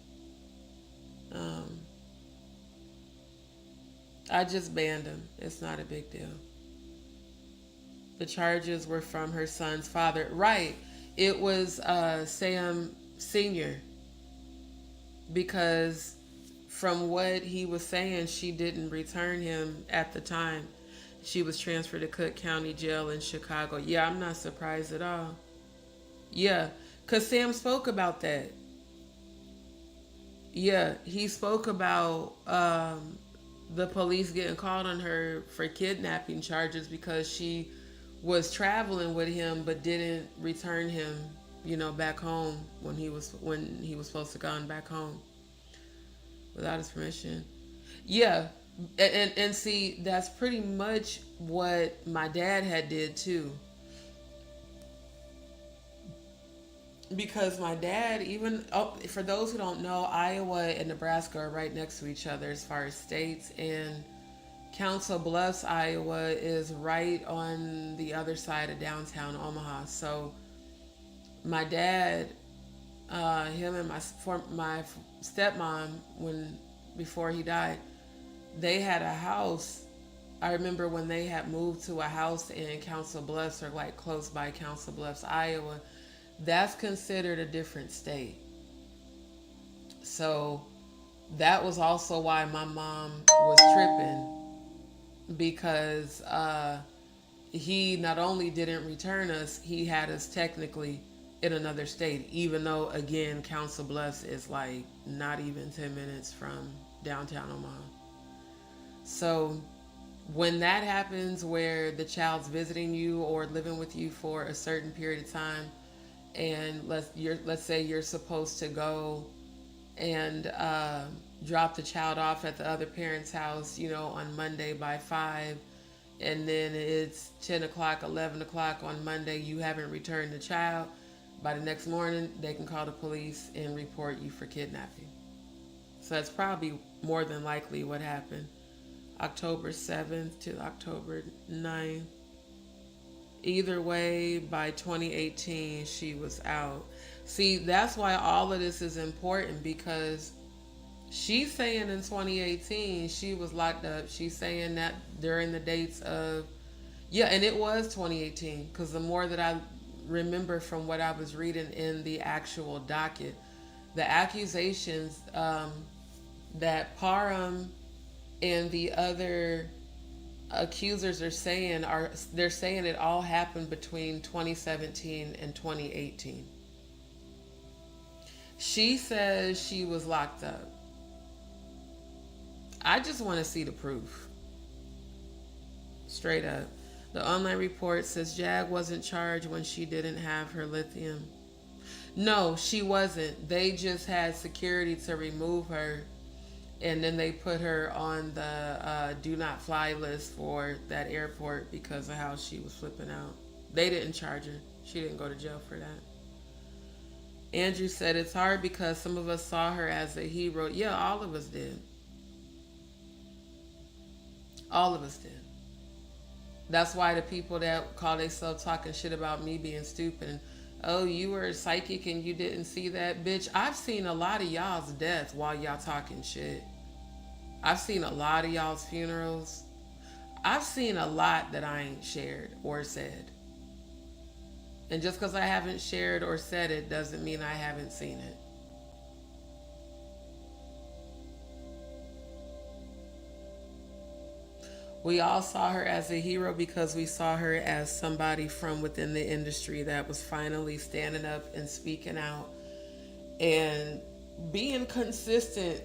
I just banned him. It's not a big deal. The charges were from her son's father. Right. It was Sam Sr. Because from what he was saying, she didn't return him at the time. She was transferred to Cook County Jail in Chicago. Yeah, I'm not surprised at all. Yeah, because Sam spoke about that. Yeah, he spoke about the police getting called on her for kidnapping charges because she was traveling with him but didn't return him back home when he was supposed to gone back home without his permission. Yeah, and see, that's pretty much what my dad had did too. Because my dad, even for those who don't know, Iowa and Nebraska are right next to each other as far as states, and Council Bluffs, Iowa is right on the other side of downtown Omaha. So my dad, him and my stepmom, before he died, they had a house. I remember when they had moved to a house in Council Bluffs, or like close by Council Bluffs, Iowa. That's considered a different state. So that was also why my mom was tripping, because he not only didn't return us, he had us technically in another state, even though, again, Council Bluffs is like not even 10 minutes from downtown Omaha. So when that happens, where the child's visiting you or living with you for a certain period of time, and let's say you're supposed to go and drop the child off at the other parent's house, on Monday by 5, and then it's 10 o'clock, 11 o'clock on Monday, you haven't returned the child. By the next morning, they can call the police and report you for kidnapping. So that's probably more than likely what happened. October 7th to October 9th. Either way, by 2018, she was out. See, that's why all of this is important, because she's saying in 2018 she was locked up. She's saying that during the dates of, and it was 2018, because the more that I remember from what I was reading in the actual docket, the accusations that Parham and the other accusers are saying they're saying it all happened between 2017 and 2018. She says she was locked up. I just want to see the proof. Straight up. The online report says Jag wasn't charged when she didn't have her lithium. No, she wasn't. They just had security to remove her. And then they put her on the do not fly list for that airport because of how she was flipping out. They didn't charge her. She didn't go to jail for that. Andrew said it's hard because some of us saw her as a hero. Yeah, all of us did. All of us did. That's why the people that call themselves talking shit about me being stupid and, oh, you were psychic and you didn't see that. Bitch, I've seen a lot of y'all's death while y'all talking shit. I've seen a lot of y'all's funerals. I've seen a lot that I ain't shared or said. And just because I haven't shared or said it doesn't mean I haven't seen it. We all saw her as a hero because we saw her as somebody from within the industry that was finally standing up and speaking out and being consistent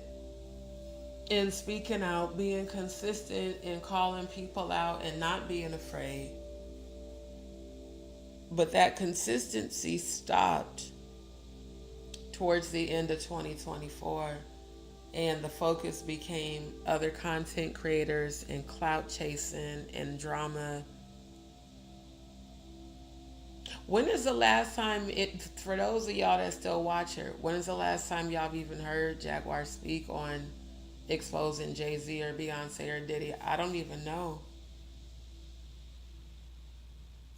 in speaking out, being consistent in calling people out and not being afraid. But that consistency stopped towards the end of 2024. And the focus became other content creators and clout chasing and drama. When is the last time, for those of y'all that still watch her, when is the last time y'all have even heard Jaguar speak on exposing Jay-Z or Beyonce or Diddy? I don't even know.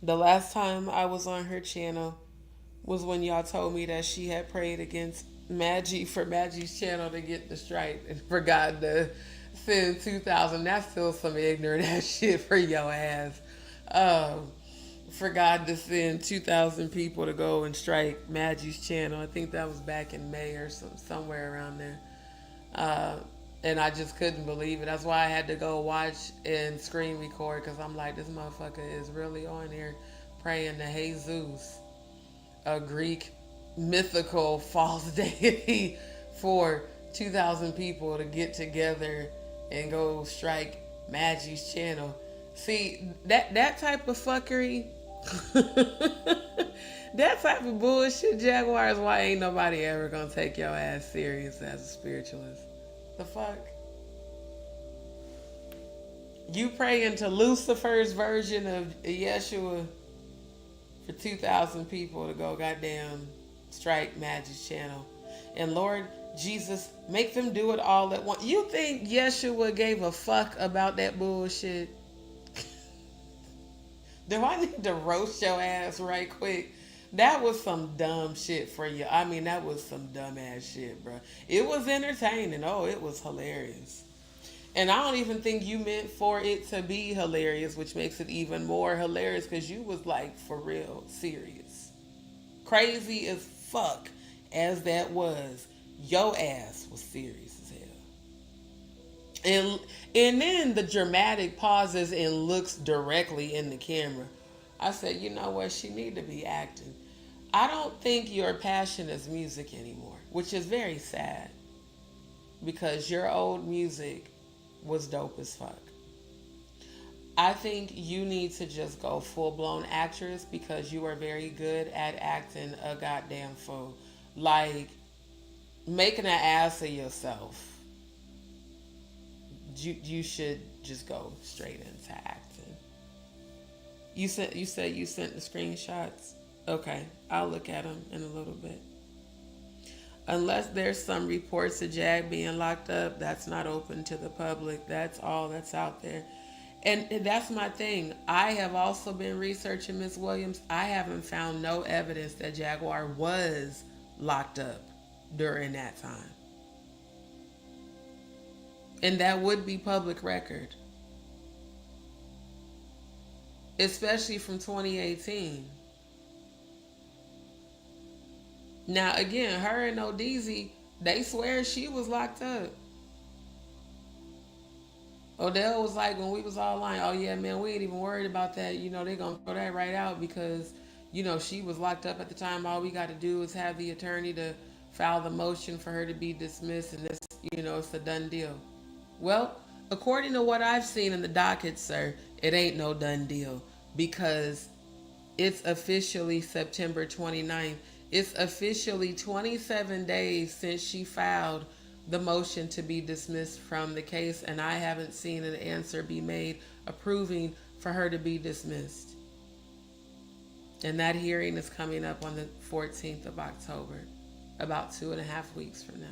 The last time I was on her channel was when y'all told me that she had prayed against Maggie for Maggie's channel to get the strike and forgot to send 2,000. That's still some ignorant ass shit for your ass. Forgot to send 2,000 people to go and strike Maggie's channel. I think that was back in May or somewhere around there. And I just couldn't believe it. That's why I had to go watch and screen record, because I'm like, this motherfucker is really on here praying to Jesus, a Greek mythical false deity, for 2,000 people to get together and go strike Maggie's channel. See, that type of fuckery That type of bullshit, Jaguar, is why ain't nobody ever gonna take your ass serious as a spiritualist. The fuck? You praying to Lucifer's version of Yeshua for 2,000 people to go goddamn strike Magic's channel. And Lord Jesus, make them do it all at once. You think Yeshua gave a fuck about that bullshit? Do I need to roast your ass right quick? That was some dumb shit for you. I mean, that was some dumb ass shit, bro. It was entertaining. Oh, it was hilarious. And I don't even think you meant for it to be hilarious, which makes it even more hilarious because you was like, for real, serious. Crazy as fuck as that was. Your ass was serious as hell. And then the dramatic pauses and looks directly in the camera. I said, you know what? She need to be acting. I don't think your passion is music anymore, which is very sad because your old music was dope as fuck. I think you need to just go full-blown actress because you are very good at acting a goddamn fool. Like, making an ass of yourself. You should just go straight into acting. You said you sent the screenshots? Okay, I'll look at them in a little bit. Unless there's some reports of Jag being locked up, that's not open to the public. That's all that's out there. And that's my thing. I have also been researching Miss Williams. I haven't found no evidence that Jaguar was locked up during that time. And that would be public record. Especially from 2018. Now, again, her and ODZ, they swear she was locked up. Odell was like, when we was all lying, oh yeah, man, we ain't even worried about that. You know, they gonna throw that right out because, you know, she was locked up at the time. All we got to do is have the attorney to file the motion for her to be dismissed, and this, you know, it's a done deal. Well, according to what I've seen in the docket, sir, it ain't no done deal because it's officially September 29th. It's officially 27 days since she filed the motion to be dismissed from the case, and I haven't seen an answer be made approving for her to be dismissed. And that hearing is coming up on the 14th of October, about 2.5 weeks from now.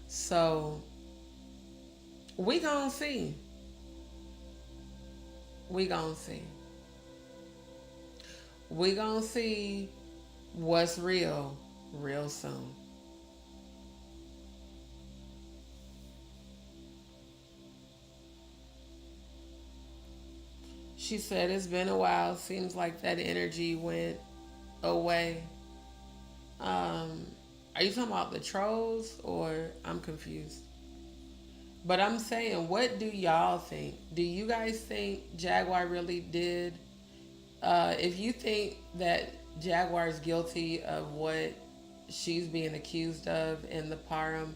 So, we gonna see. We gonna see. We gonna see what's real soon. She said it's been a while. Seems like that energy went away. Are you talking about the trolls or I'm confused? But I'm saying, what do y'all think? Do you guys think Jaguar really did? If you think that Jaguar is guilty of what she's being accused of in the Parham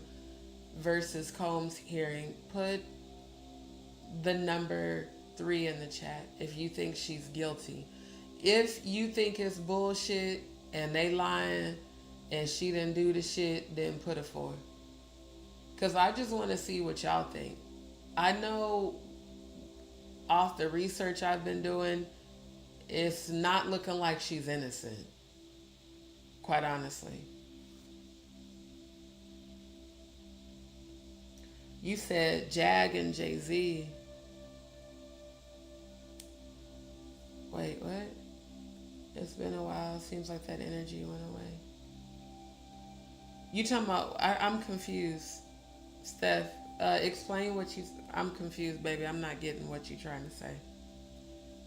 versus Combs hearing, put the number 3 in the chat if you think she's guilty. If you think it's bullshit and they lying and she didn't do the shit, then put a 4. Because I just want to see what y'all think. I know off the research I've been doing, it's not looking like she's innocent. Quite honestly. You said Jag and Jay-Z. Wait, what? It's been a while. Seems like that energy went away. You talking about, I'm confused. Steph, explain what you, I'm confused, baby. I'm not getting what you're trying to say.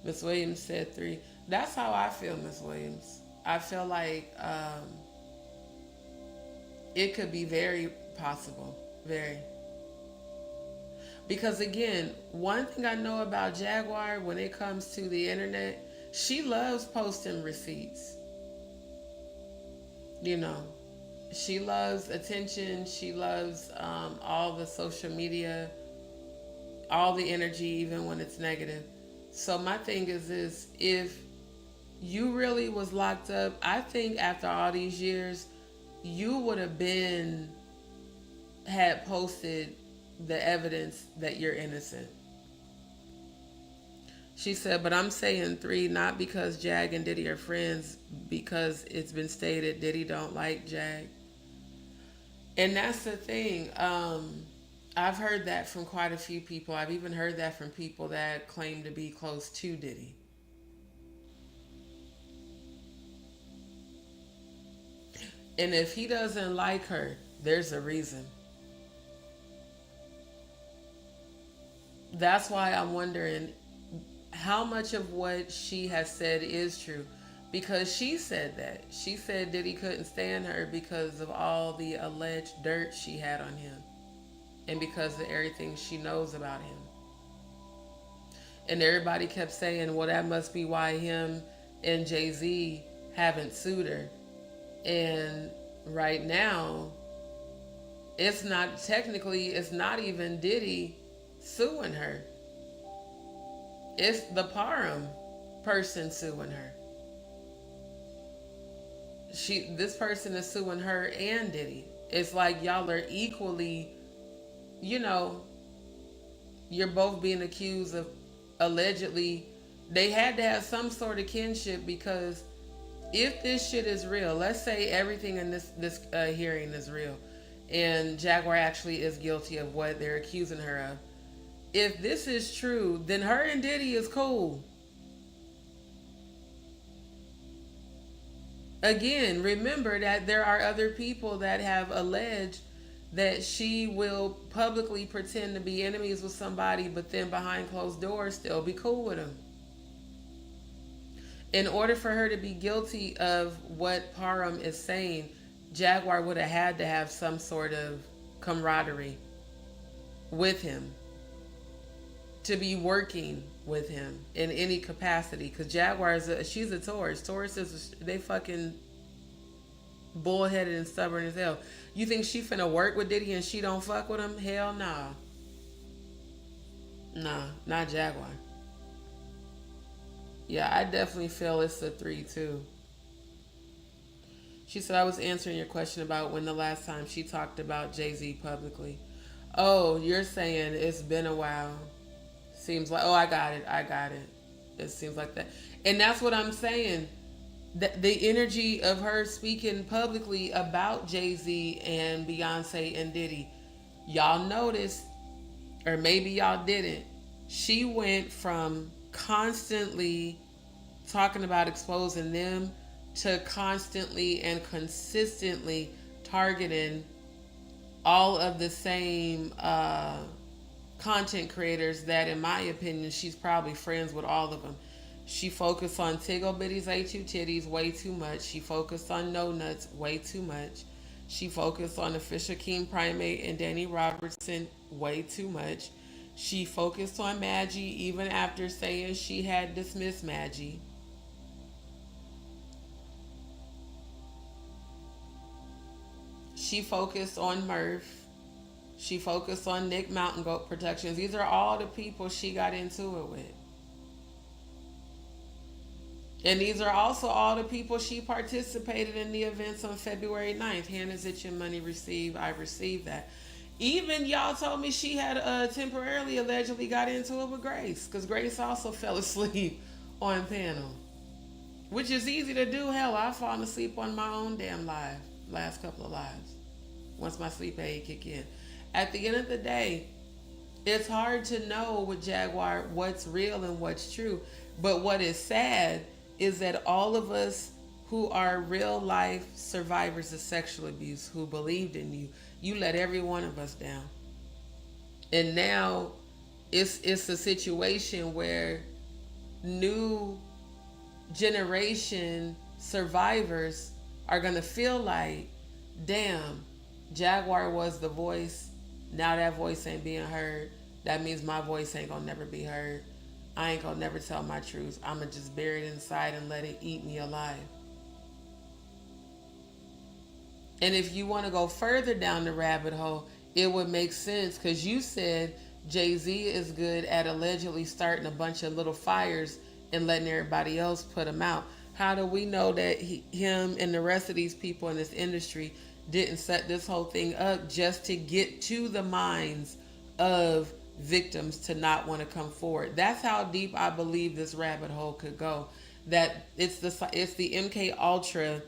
Miss Williams said 3. That's how I feel, Miss Williams. I feel like it could be very possible. Very. Because again, one thing I know about Jaguar when it comes to the internet, she loves posting receipts. You know, she loves attention. She loves all the social media, all the energy, even when it's negative. So my thing is this: if you really was locked up, I think after all these years, you would have been had posted the evidence that you're innocent. She said, but I'm saying 3, not because Jag and Diddy are friends, because it's been stated Diddy don't like Jag. And that's the thing. I've heard that from quite a few people. I've even heard that from people that claim to be close to Diddy. And if he doesn't like her, there's a reason. That's why I'm wondering how much of what she has said is true. Because she said that. She said Diddy couldn't stand her because of all the alleged dirt she had on him. And because of everything she knows about him. And everybody kept saying, well, that must be why him and Jay-Z haven't sued her. And right now, it's not even Diddy suing her. It's the Parham person suing her. This person is suing her and Diddy. It's like y'all are equally, you're both being accused of allegedly. They had to have some sort of kinship, because if this shit is real, let's say everything in this hearing is real, and Jaguar actually is guilty of what they're accusing her of. If this is true, then her and Diddy is cool. Again, remember that there are other people that have alleged that she will publicly pretend to be enemies with somebody, but then behind closed doors still be cool with them. In order for her to be guilty of what Parham is saying, Jaguar would have had to have some sort of camaraderie with him, to be working with him in any capacity. Because Jaguar she's a Taurus. They fucking bullheaded and stubborn as hell. You think she finna work with Diddy and she don't fuck with him? Hell nah. Nah, not Jaguar. Yeah, I definitely feel it's a 3 too. She said, I was answering your question about when the last time she talked about Jay-Z publicly. Oh, you're saying it's been a while. Seems like, I got it. It seems like that. And that's what I'm saying. The energy of her speaking publicly about Jay-Z and Beyonce and Diddy. Y'all noticed, or maybe y'all didn't, she went from constantly talking about exposing them to constantly and consistently targeting all of the same content creators that, in my opinion, she's probably friends with all of them. She focused on Tiggle Bitty's A2 Titties way too much. She focused on No Nuts way too much. She focused on Official King Primate and Danny Robertson way too much. She focused on Maggie even after saying she had dismissed Maggie. She focused on Murph. She focused on Nick Mountain Goat Productions. These are all the people she got into it with. And these are also all the people she participated in the events on February 9th. Hannah's itching money received. I received that. Even y'all told me she had temporarily allegedly got into it with Grace. Because Grace also fell asleep on panel. Which is easy to do. Hell, I've fallen asleep on my own damn live. Last couple of lives. Once my sleep aid kick in. At the end of the day, it's hard to know with Jaguar what's real and what's true. But what is sad is that all of us who are real life survivors of sexual abuse, who believed in you, you let every one of us down. And now it's a situation where new generation survivors are going to feel like, damn, Jaguar was the voice. Now that voice ain't being heard. That means my voice ain't going to never be heard. I ain't gonna never tell my truth. I'm gonna just bury it inside and let it eat me alive. And if you want to go further down the rabbit hole, it would make sense, because you said Jay-Z is good at allegedly starting a bunch of little fires and letting everybody else put them out. How do we know that him and the rest of these people in this industry didn't set this whole thing up just to get to the minds of victims to not want to come forward? That's how deep I believe this rabbit hole could go. That it's the MK Ultra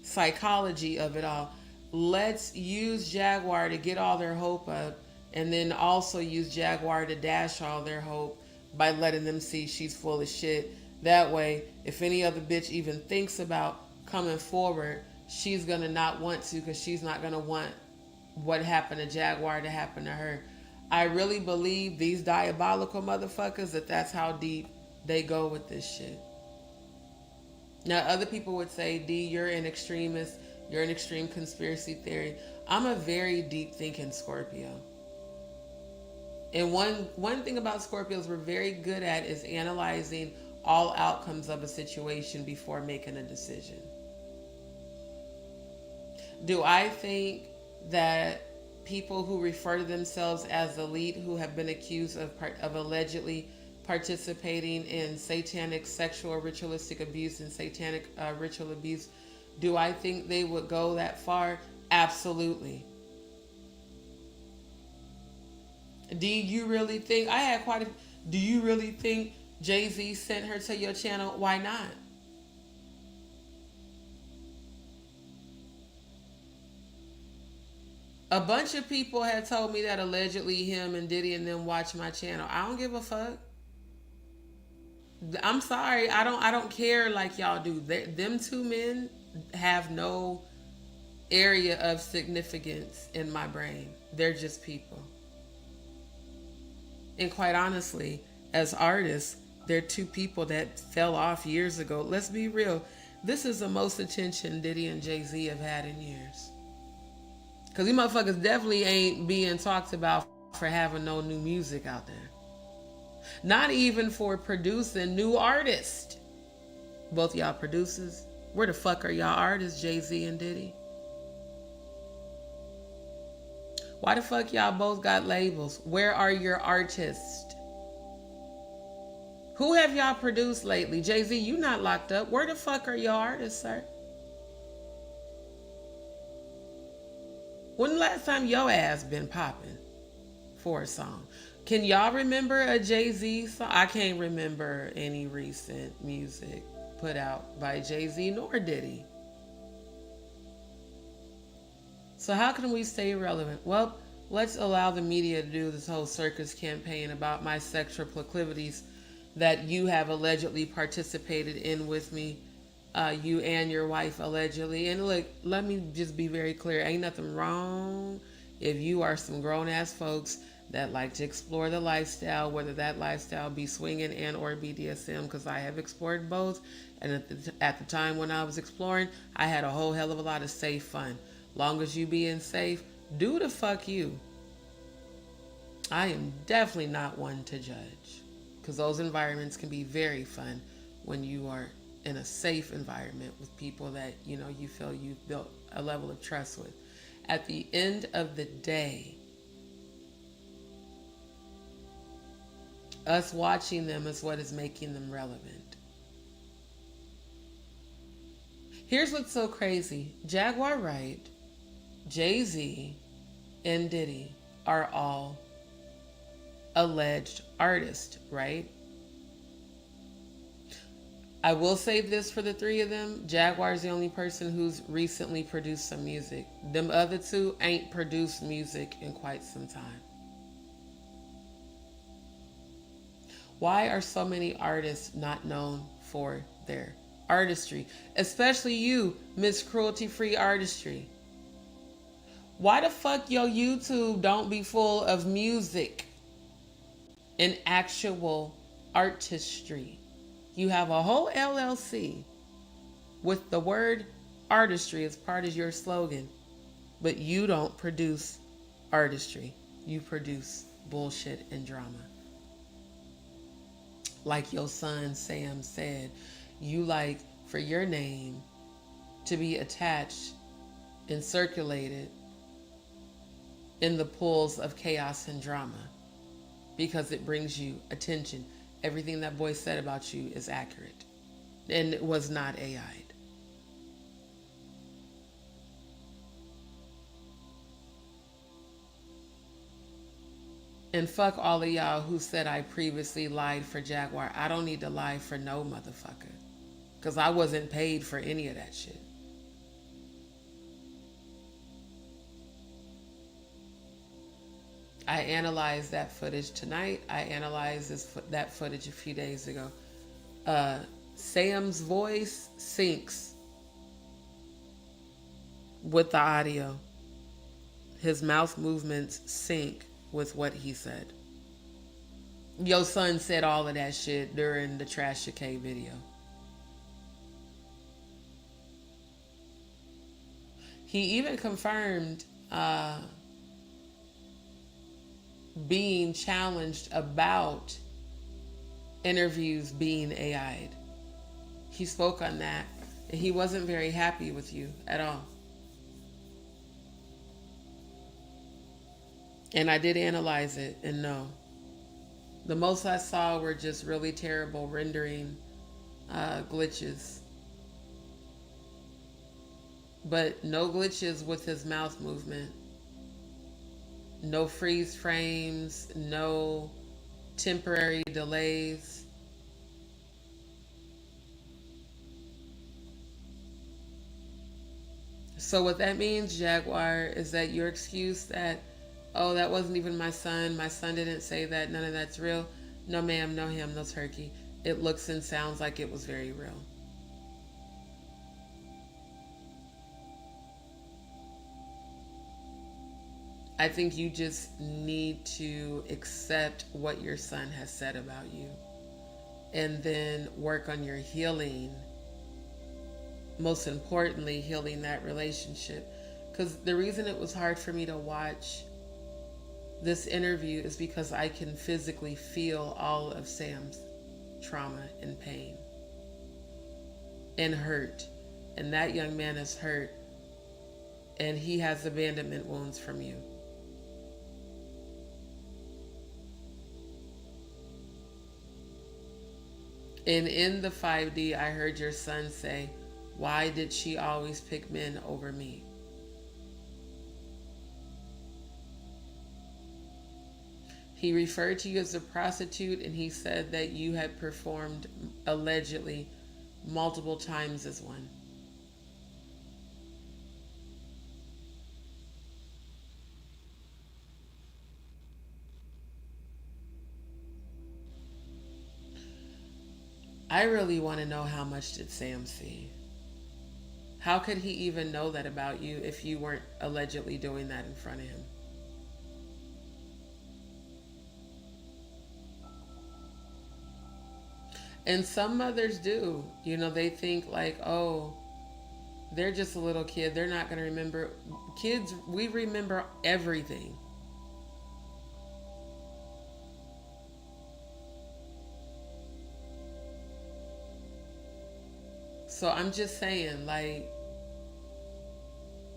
psychology of it all. Let's use Jaguar to get all their hope up, and then also use Jaguar to dash all their hope by letting them see she's full of shit. That way, if any other bitch even thinks about coming forward, she's gonna not want to, because she's not gonna want what happened to Jaguar to happen to her. I really believe these diabolical motherfuckers that that's how deep they go with this shit. Now, other people would say, D, you're an extremist. You're an extreme conspiracy theory. I'm a very deep thinking Scorpio. And one thing about Scorpios we're very good at is analyzing all outcomes of a situation before making a decision. Do I think that people who refer to themselves as elite, who have been accused of allegedly participating in satanic sexual ritualistic abuse and satanic ritual abuse, do I think they would go that far? Absolutely. Do you really think, do you really think Jay-Z sent her to your channel? Why not? A bunch of people had told me that allegedly him and Diddy and them watch my channel. I don't give a fuck. I'm sorry, I don't care like y'all do. Them two men have no area of significance in my brain. They're just people. And quite honestly, as artists, they're two people that fell off years ago. Let's be real. This is the most attention Diddy and Jay-Z have had in years. Because these motherfuckers definitely ain't being talked about for having no new music out there. Not even for producing new artists. Both y'all producers. Where the fuck are y'all artists, Jay-Z and Diddy? Why the fuck y'all both got labels? Where are your artists? Who have y'all produced lately? Jay-Z, you not locked up. Where the fuck are your artists, sir? When the last time your ass been popping for a song? Can y'all remember a Jay-Z song? I can't remember any recent music put out by Jay-Z nor Diddy. So how can we stay relevant? Well, let's allow the media to do this whole circus campaign about my sexual proclivities that you have allegedly participated in with me. You and your wife allegedly. And look, let me just be very clear. Ain't nothing wrong if you are some grown-ass folks that like to explore the lifestyle, whether that lifestyle be swinging and or BDSM, because I have explored both. And at the time when I was exploring, I had a whole hell of a lot of safe fun. Long as you being safe, do the fuck you. I am definitely not one to judge, because those environments can be very fun when you are in a safe environment with people that, you know, you feel you've built a level of trust with. At the end of the day, us watching them is what is making them relevant. Here's what's so crazy. Jaguar Wright, Jay-Z, and Diddy are all alleged artists, right? I will say this for the three of them. Jaguar's the only person who's recently produced some music. Them other two ain't produced music in quite some time. Why are so many artists not known for their artistry? Especially you, Miss Cruelty Free Artistry. Why the fuck your YouTube don't be full of music and actual artistry? You have a whole LLC with the word artistry as part of your slogan, but you don't produce artistry. You produce bullshit and drama. Like your son Sam said, you like for your name to be attached and circulated in the pools of chaos and drama. because it brings you attention. Everything that boy said about you is accurate, and it was not AI'd. And fuck all of y'all who said I previously lied for Jaguar. I don't need to lie for no motherfucker, because I wasn't paid for any of that shit. I analyzed that footage tonight. I analyzed that footage a few days ago. Sam's voice syncs with the audio. His mouth movements sync with what he said. Your son said all of that shit during the Trash K video. He even confirmed being challenged about interviews being AI'd. He spoke on that, and he wasn't very happy with you at all. And I did analyze it, and no. The most I saw were just really terrible rendering glitches. But no glitches with his mouth movement. No freeze frames, no temporary delays. So what that means, Jaguar, is that your excuse that, oh, that wasn't even my son didn't say that, none of that's real. No ma'am, no ham, no turkey. It looks and sounds like it was very real. I think you just need to accept what your son has said about you and then work on your healing. Most importantly, healing that relationship. Because the reason it was hard for me to watch this interview is because I can physically feel all of Sam's trauma and pain and hurt. And that young man is hurt, and he has abandonment wounds from you. And in the 5D, I heard your son say, why did she always pick men over me? He referred to you as a prostitute, and he said that you had performed allegedly multiple times as one. I really want to know, how much did Sam see? How could he even know that about you if you weren't allegedly doing that in front of him? And some mothers do. You know, they think like, oh, they're just a little kid. They're not going to remember. Kids, we remember everything. So I'm just saying, like,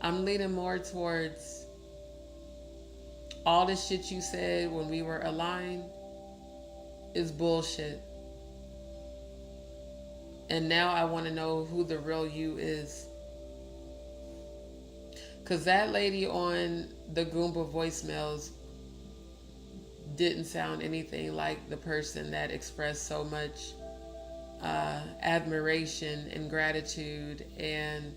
I'm leaning more towards all the shit you said when we were aligned is bullshit. And now I want to know who the real you is. Because that lady on the Goomba voicemails didn't sound anything like the person that expressed so much admiration and gratitude and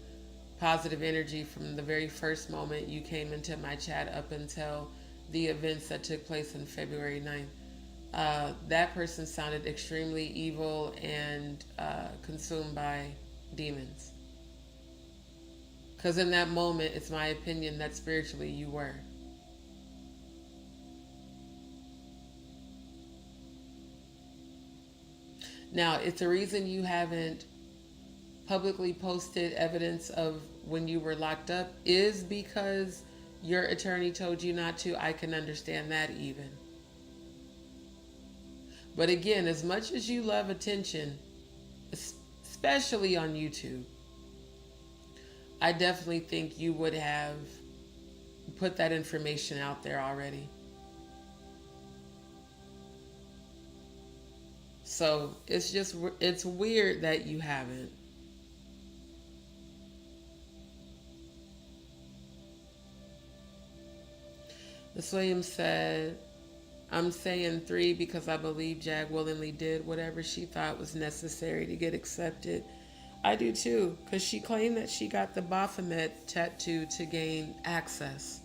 positive energy from the very first moment you came into my chat up until the events that took place on February 9th. That person sounded extremely evil and consumed by demons. Because in that moment, it's my opinion that spiritually you were. Now, if the reason you haven't publicly posted evidence of when you were locked up is because your attorney told you not to, I can understand that even. But again, as much as you love attention, especially on YouTube, I definitely think you would have put that information out there already. So it's weird that you haven't. Miss Williams said, I'm saying 3 because I believe Jag willingly did whatever she thought was necessary to get accepted. I do too, because she claimed that she got the Baphomet tattoo to gain access.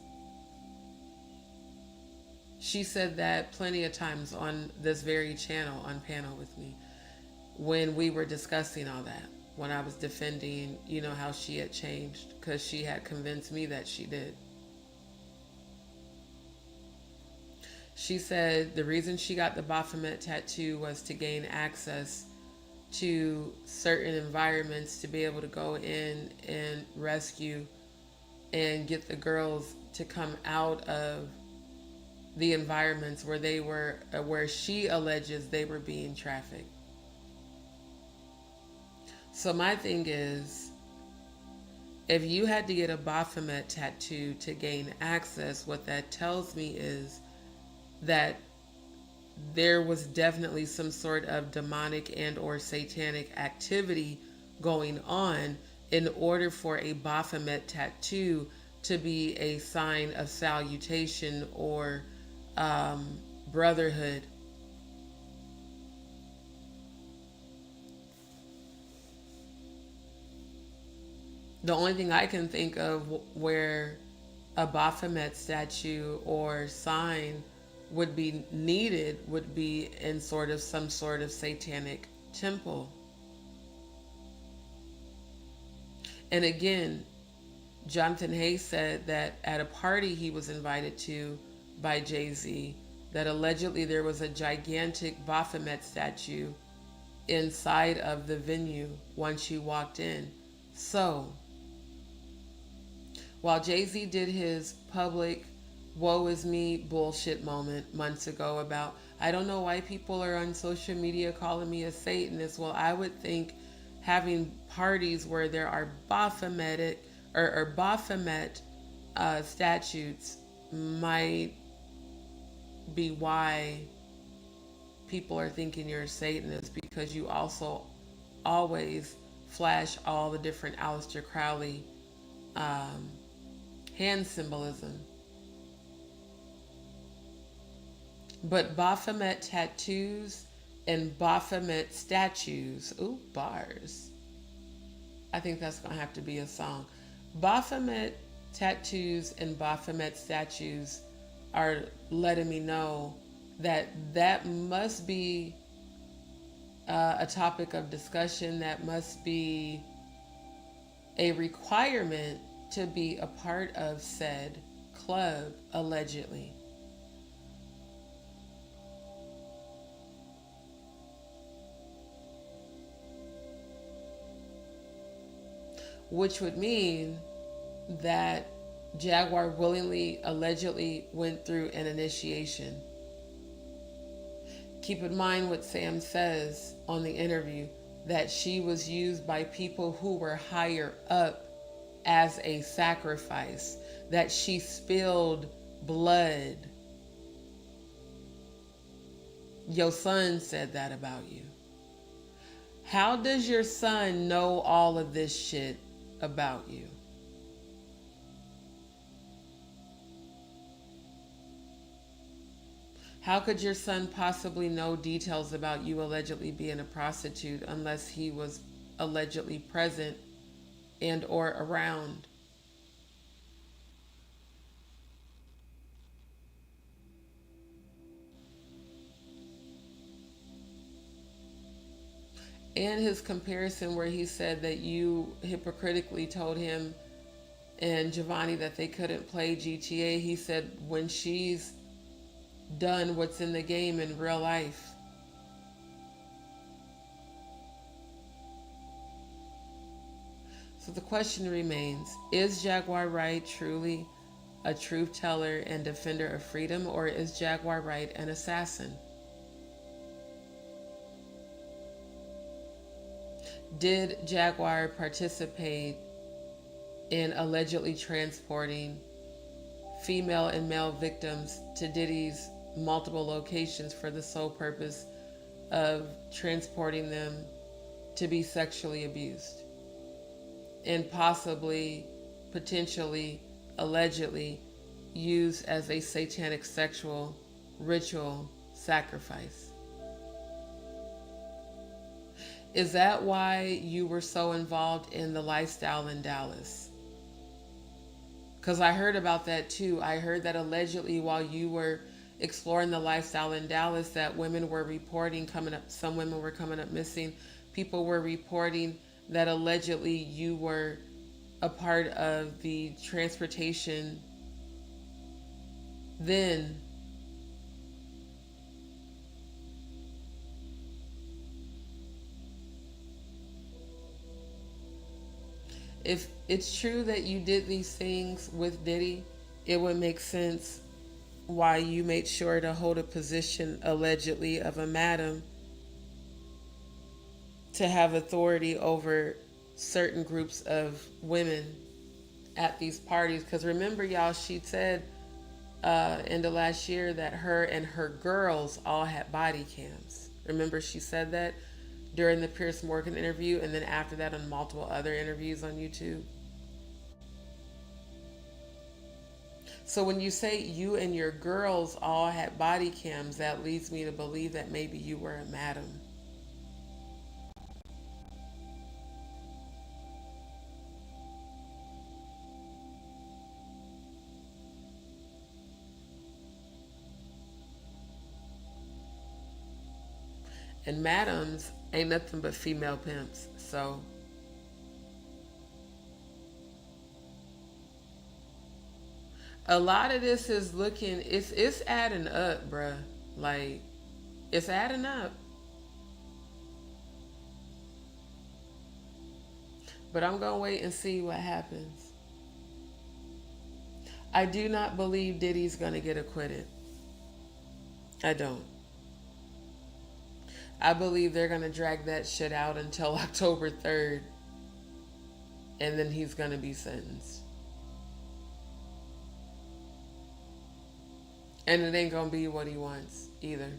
She said that plenty of times on this very channel, on panel with me, when we were discussing all that, when I was defending, how she had changed, because she had convinced me that she did. She said the reason she got the Baphomet tattoo was to gain access to certain environments, to be able to go in and rescue and get the girls to come out of the environments where she alleges they were being trafficked. So my thing is, if you had to get a Baphomet tattoo to gain access, what that tells me is that there was definitely some sort of demonic and or satanic activity going on in order for a Baphomet tattoo to be a sign of salutation or brotherhood. The only thing I can think of where a Baphomet statue or sign would be needed would be in some sort of satanic temple. And again, Jonathan Hayes said that at a party he was invited to by Jay-Z, that allegedly there was a gigantic Baphomet statue inside of the venue once you walked in. So, while Jay-Z did his public woe is me bullshit moment months ago about, I don't know why people are on social media calling me a Satanist. Well, I would think having parties where there are Baphomet statutes might be why people are thinking you're a Satanist, because you also always flash all the different Aleister Crowley hand symbolism. But Baphomet tattoos and Baphomet statues, ooh, bars. I think that's going to have to be a song. Baphomet tattoos and Baphomet statues are letting me know that must be a topic of discussion, that must be a requirement to be a part of said club, allegedly. Which would mean that Jaguar allegedly went through an initiation. Keep in mind what Sam says on the interview, that she was used by people who were higher up as a sacrifice, that she spilled blood. Your son said that about you. How does your son know all of this shit about you? How could your son possibly know details about you allegedly being a prostitute unless he was allegedly present and or around? And his comparison where he said that you hypocritically told him and Giovanni that they couldn't play GTA. He said when she's done what's in the game in real life. So the question remains, is Jaguar Wright truly a truth teller and defender of freedom, or is Jaguar Wright an assassin? Did Jaguar participate in allegedly transporting female and male victims to Diddy's multiple locations for the sole purpose of transporting them to be sexually abused and possibly, potentially, allegedly used as a satanic sexual ritual sacrifice. Is that why you were so involved in the lifestyle in Dallas? Because I heard about that too. I heard that allegedly while you were exploring the lifestyle in Dallas, that women were reporting coming up, some women were coming up missing. People were reporting that allegedly you were a part of the transportation then. If it's true that you did these things with Diddy, it would make sense why you made sure to hold a position allegedly of a madam to have authority over certain groups of women at these parties. Because remember, y'all, she said in the last year that her and her girls all had body cams. Remember, she said that during the Pierce Morgan interview, and then after that on multiple other interviews on YouTube. So when you say you and your girls all had body cams, that leads me to believe that maybe you were a madam. And madams ain't nothing but female pimps. So a lot of this is looking, it's adding up, bruh. Like, it's adding up. But I'm gonna wait and see what happens. I do not believe Diddy's gonna get acquitted. I don't. I believe they're gonna drag that shit out until October 3rd, and then he's gonna be sentenced. And it ain't gonna be what he wants either.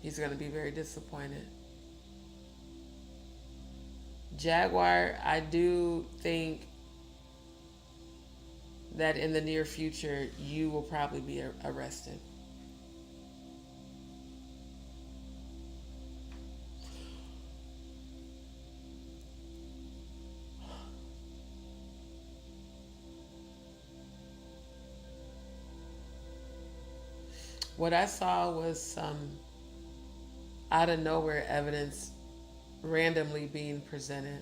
He's gonna be very disappointed. Jaguar, I do think that in the near future you will probably be arrested. What I saw was some out of nowhere evidence randomly being presented.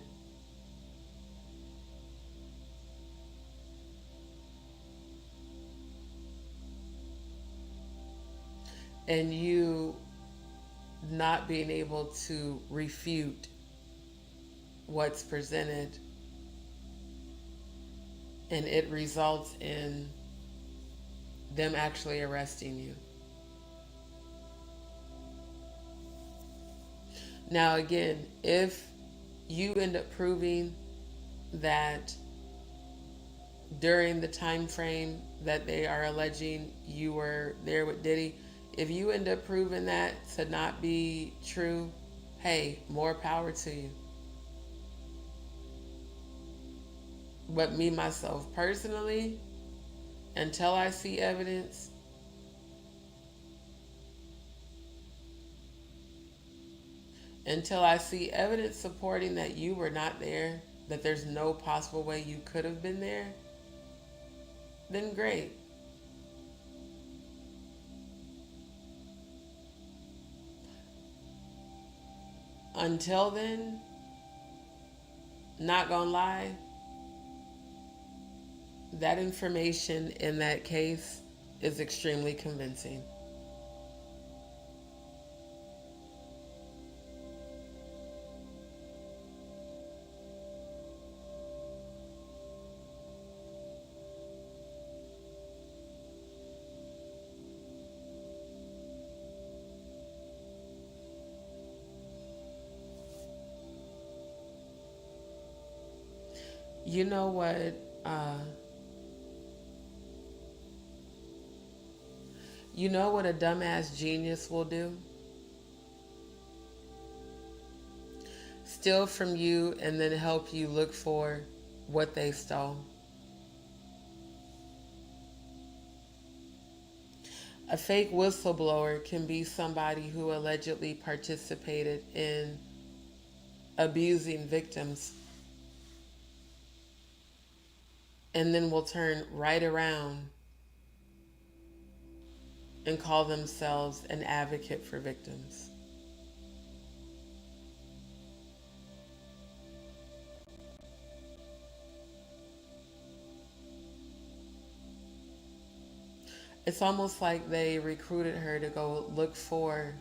And you not being able to refute what's presented, and it results in them actually arresting you. Now again, if you end up proving that during the time frame that they are alleging you were there with Diddy, if you end up proving that to not be true, hey, more power to you. But me, myself, personally, until I see evidence, supporting that you were not there, that there's no possible way you could have been there, then great. Until then, not gonna lie, that information in that case is extremely convincing. You know what? You know what a dumbass genius will do? steal from you and then help you look for what they stole. A fake whistleblower can be somebody who allegedly participated in abusing victims and then will turn right around and call themselves an advocate for victims. It's almost like they recruited her to go look for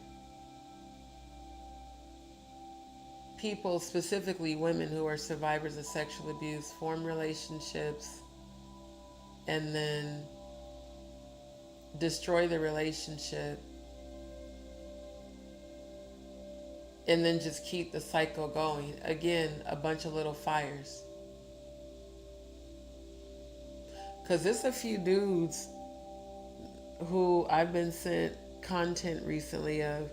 people, specifically women who are survivors of sexual abuse, form relationships, and then destroy the relationship, and then just keep the cycle going. Again, a bunch of little fires. Because there's a few dudes who I've been sent content recently of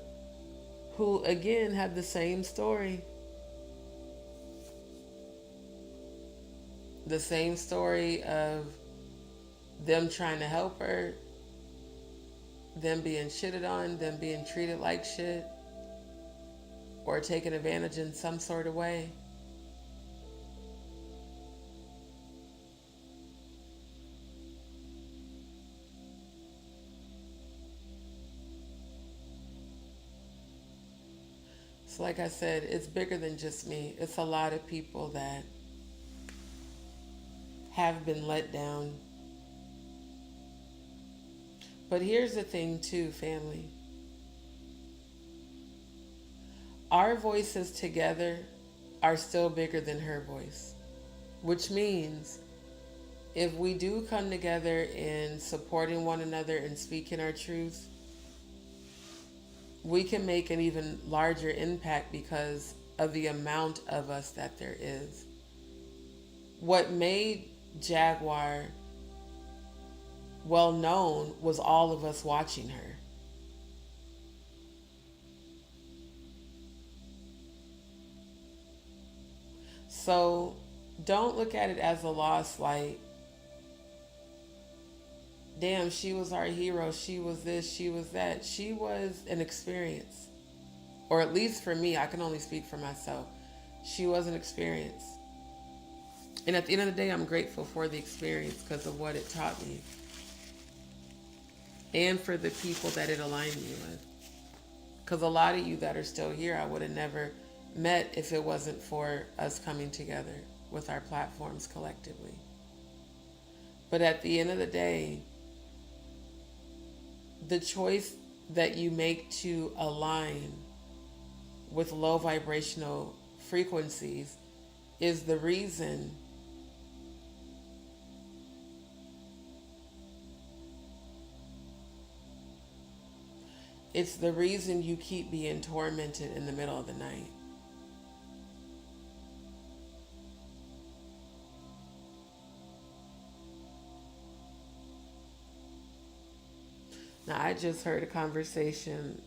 who, again, have the same story. The same story of them trying to help her, them being shitted on, them being treated like shit, or taken advantage in some sort of way. So like I said, it's bigger than just me. It's a lot of people that have been let down. But here's the thing too, family. Our voices together are still bigger than her voice. Which means if we do come together in supporting one another and speaking our truth, we can make an even larger impact because of the amount of us that there is. What made Jaguar well known was all of us watching her. So don't look at it as a loss like, damn, she was our hero, she was this, she was that. She was an experience. Or at least for me, I can only speak for myself. She was an experience. And at the end of the day, I'm grateful for the experience because of what it taught me. And for the people that it aligned me with. Because a lot of you that are still here, I would have never met if it wasn't for us coming together with our platforms collectively. But at the end of the day, the choice that you make to align with low vibrational frequencies is the reason it's the reason you keep being tormented in the middle of the night. Now, I just heard a conversation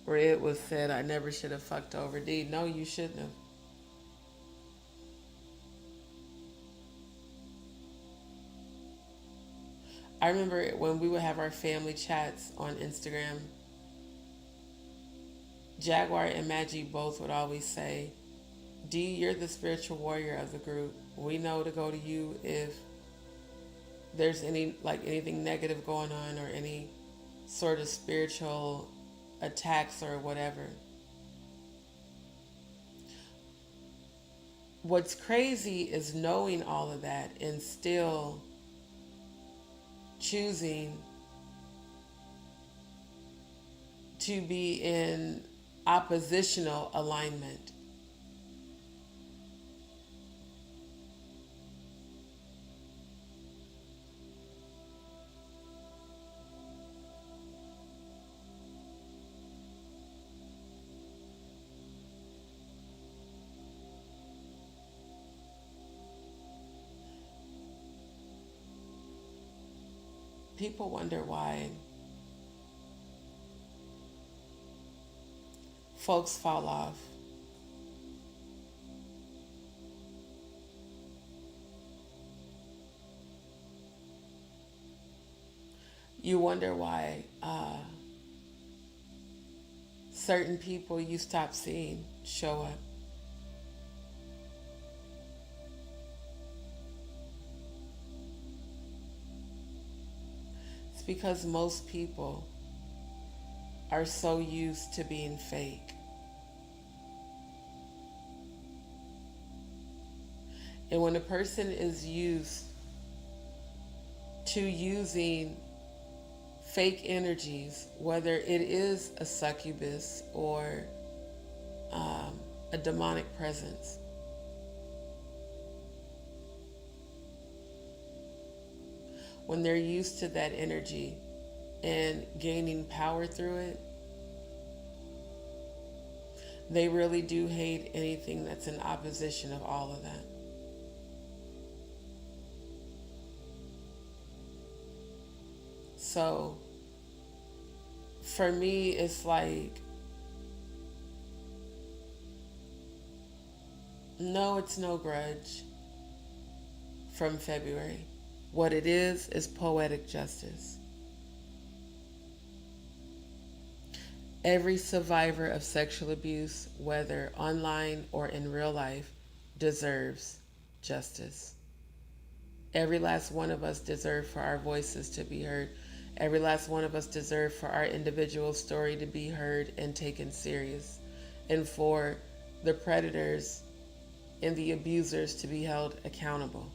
where it was said, I never should have fucked over D. No, you shouldn't have. I remember when we would have our family chats on Instagram, Jaguar and Maggie both would always say, D, you're the spiritual warrior of the group. We know to go to you if there's anything negative going on or any sort of spiritual attacks or whatever. What's crazy is knowing all of that and still choosing to be in oppositional alignment. People wonder why folks fall off. You wonder why certain people you stop seeing show up. It's because most people are so used to being fake. And when a person is used to using fake energies, whether it is a succubus or a demonic presence, when they're used to that energy and gaining power through it, they really do hate anything that's in opposition of all of that. So for me, it's like, no, it's no grudge from February. What it is poetic justice. Every survivor of sexual abuse, whether online or in real life, deserves justice. Every last one of us deserve for our voices to be heard. Every last one of us deserve for our individual story to be heard and taken serious, and for the predators and the abusers to be held accountable.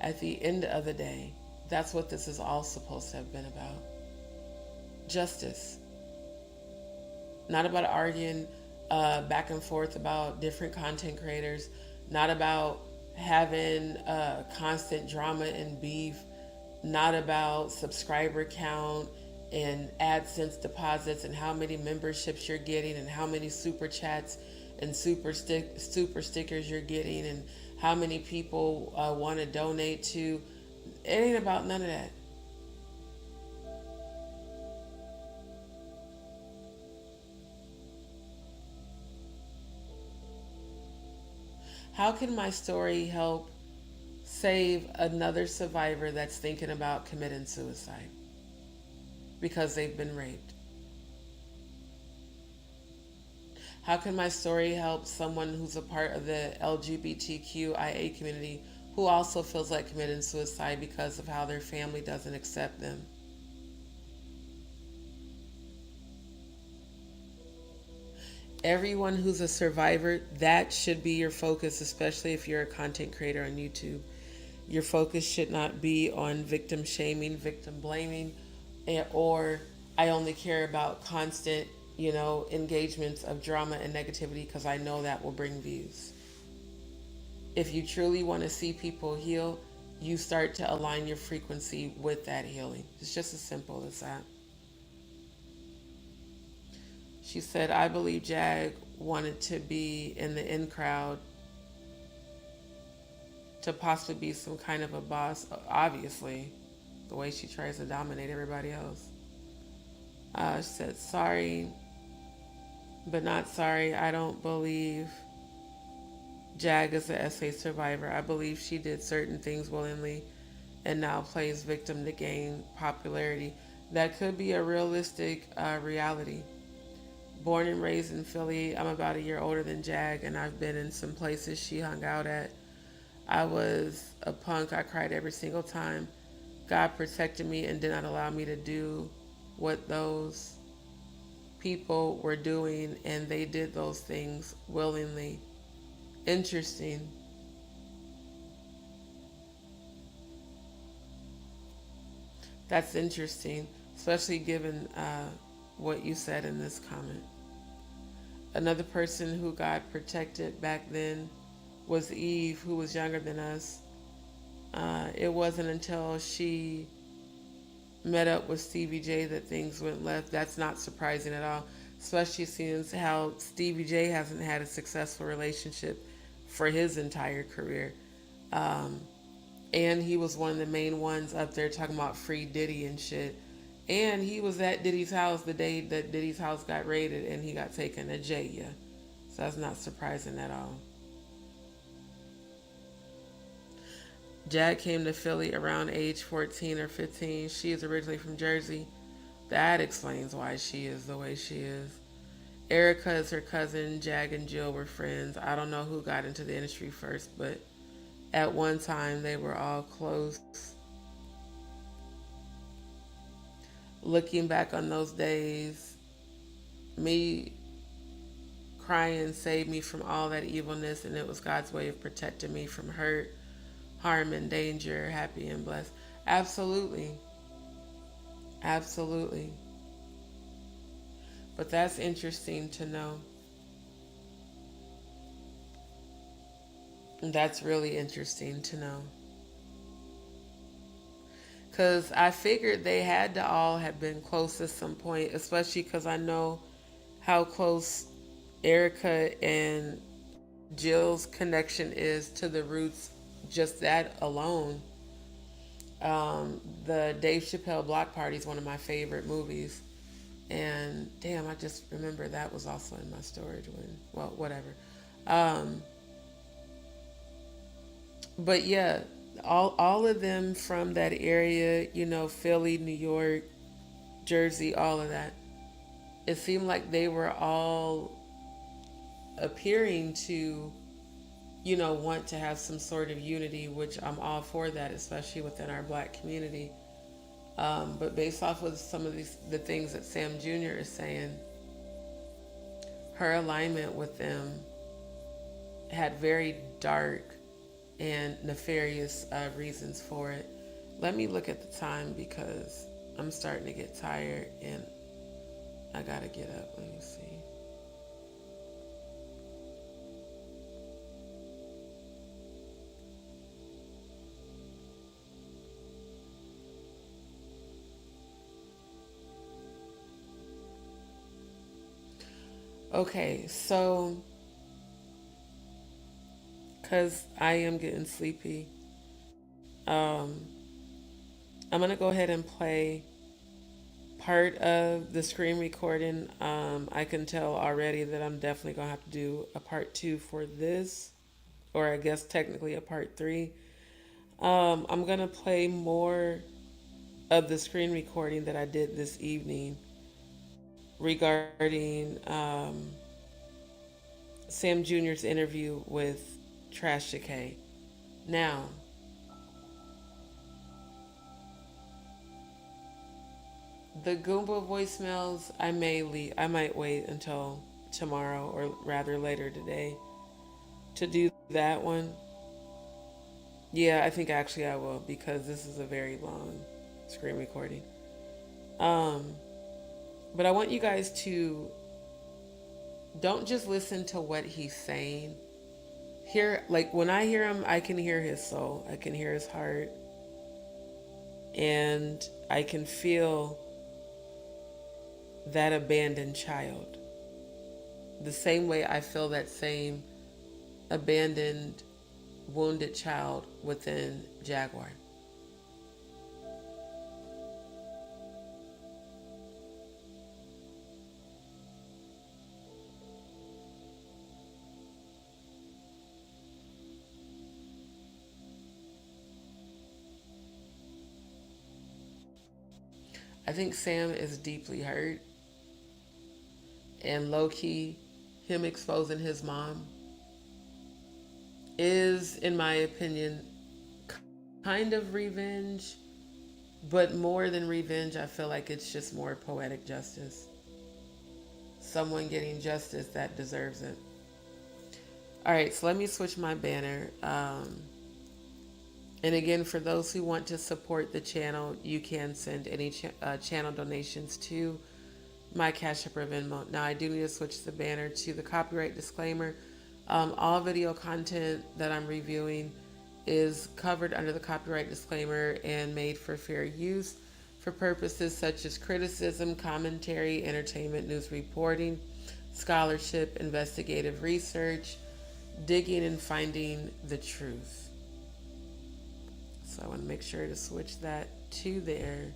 At the end of the day, that's what this is all supposed to have been about. Justice. Not about arguing back and forth about different content creators. Not about having constant drama and beef. Not about subscriber count and AdSense deposits and how many memberships you're getting and how many super chats and super stickers you're getting and how many people want to donate to. It ain't about none of that. How can my story help save another survivor that's thinking about committing suicide because they've been raped? How can my story help someone who's a part of the LGBTQIA community who also feels like committing suicide because of how their family doesn't accept them? Everyone who's a survivor, that should be your focus, especially if you're a content creator on YouTube. Your focus should not be on victim shaming, victim blaming, or I only care about constant, engagements of drama and negativity because I know that will bring views. If you truly want to see people heal, you start to align your frequency with that healing. It's just as simple as that. She said, I believe Jag wanted to be in the in crowd to possibly be some kind of a boss, obviously, the way she tries to dominate everybody else. She said, sorry, but not sorry. I don't believe Jag is a SA survivor. I believe she did certain things willingly and now plays victim to gain popularity. That could be a realistic reality. Born and raised in Philly, I'm about a year older than Jag, and I've been in some places she hung out at. I was a punk. I cried every single time. God protected me and did not allow me to do what those people were doing, and they did those things willingly. Interesting. That's interesting, especially given what you said in this comment. Another person who got protected back then was Eve, who was younger than us. It wasn't until she met up with Stevie J that things went left. That's not surprising at all, especially since how Stevie J hasn't had a successful relationship for his entire career. And he was one of the main ones up there talking about free Diddy and shit. And he was at Diddy's house the day that Diddy's house got raided and he got taken to jail. So that's not surprising at all. Jag came to Philly around age 14 or 15. She is originally from Jersey. That explains why she is the way she is. Erica is her cousin. Jag and Jill were friends. I don't know who got into the industry first, but at one time they were all close. Looking back on those days, me crying saved me from all that evilness, and it was God's way of protecting me from hurt, harm, and danger, happy and blessed. Absolutely. Absolutely. But that's interesting to know. That's really interesting to know. Because I figured they had to all have been close at some point, especially because I know how close Erica and Jill's connection is to the Roots, just that alone. The Dave Chappelle Block Party is one of my favorite movies. And damn, I just remember that was also in my storage well, whatever. But yeah, all of them from that area, Philly, New York, Jersey, all of that. It seemed like they were all appearing to, want to have some sort of unity, which I'm all for that, especially within our Black community. But based off of some of the things that Sam Jr. is saying, her alignment with them had very dark and nefarious reasons for it. Let me look at the time because I'm starting to get tired and I gotta get up. Let me see. Okay, so because I am getting sleepy, I'm going to go ahead and play part of the screen recording. I can tell already that I'm definitely going to have to do a part 2 for this, or I guess technically a part 3. I'm going to play more of the screen recording that I did this evening regarding Sam Jr.'s interview with Trash Decay. Now, the Goomba voicemails, I might wait until tomorrow, or rather later today, to do that one. Yeah, I think actually I will, because this is a very long screen recording. But I want you guys to don't just listen to what he's saying. When I hear him, I can hear his soul. I can hear his heart. And I can feel that abandoned child. The same way I feel that same abandoned, wounded child within Jaguar. I think Sam is deeply hurt, and low-key, him exposing his mom is, in my opinion, kind of revenge, but more than revenge, I feel like it's just more poetic justice. Someone getting justice that deserves it. All right, so let me switch my banner. And again, for those who want to support the channel, you can send any channel donations to my CASHAPP or VENMO. Now, I do need to switch the banner to the copyright disclaimer. All video content that I'm reviewing is covered under the copyright disclaimer and made for fair use for purposes such as criticism, commentary, entertainment, news reporting, scholarship, investigative research, digging and finding the truth. So I want to make sure to switch that to there.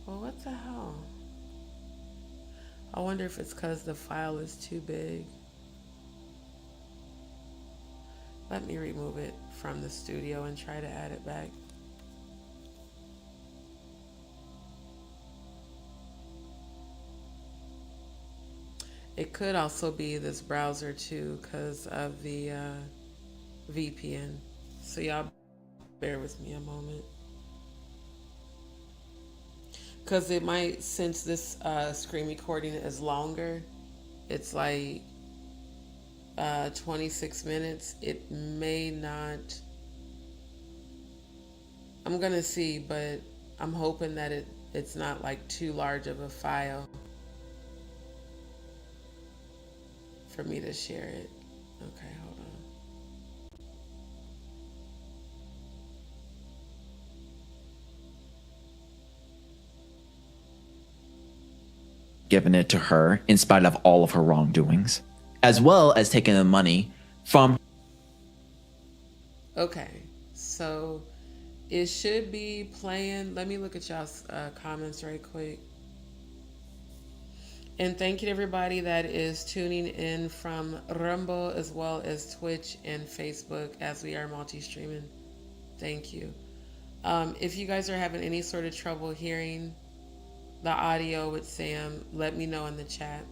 Well, what the hell? I wonder if it's because the file is too big. Let me remove it from the studio and try to add it back. It could also be this browser too because of the VPN. So y'all bear with me a moment. Because it might, since this screen recording is longer, it's like 26 minutes, it may not, I'm gonna see, but I'm hoping that it's not like too large of a file for me to share it. Okay, hold on. Given it to her in spite of all of her wrongdoings, as well as taking the money from. Okay, so it should be playing. Let me look at y'all's comments right quick. And thank you to everybody that is tuning in from Rumble as well as Twitch and Facebook as we are multi-streaming. Thank you. If you guys are having any sort of trouble hearing the audio with Sam, let me know in the chat.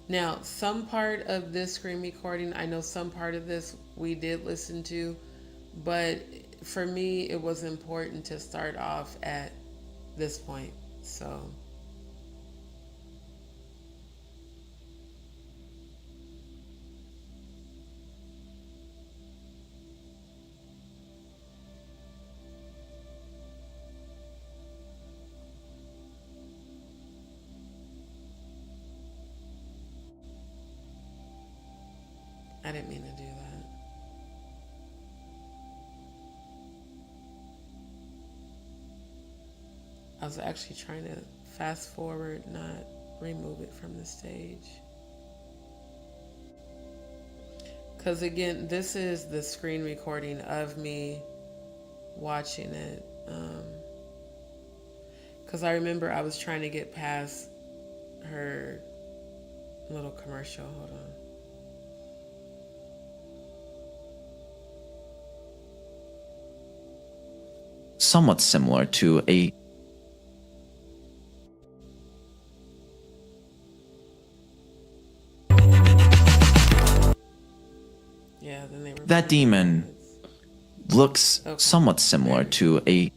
Now, some part of this screen recording, I know some part of this we did listen to, but for me, it was important to start off at this point, so. I didn't mean to do that. I was actually trying to fast forward, not remove it from the stage. Because again, this is the screen recording of me watching it. Because I remember I was trying to get past her little commercial. Hold on. Somewhat similar to a. Yeah, then they were. That demon looks somewhat similar to a.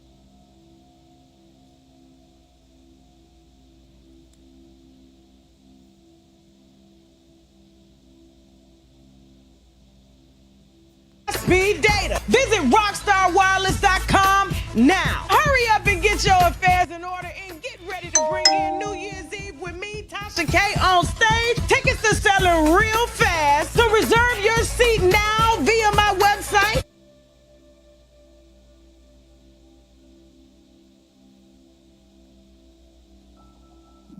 Speed data. Visit rockstarwireless.com now. Hurry up and get your affairs in order and get ready to bring in New Year's Eve with me, Tasha K, on stage. Tickets are selling real fast, so reserve your seat now via my website.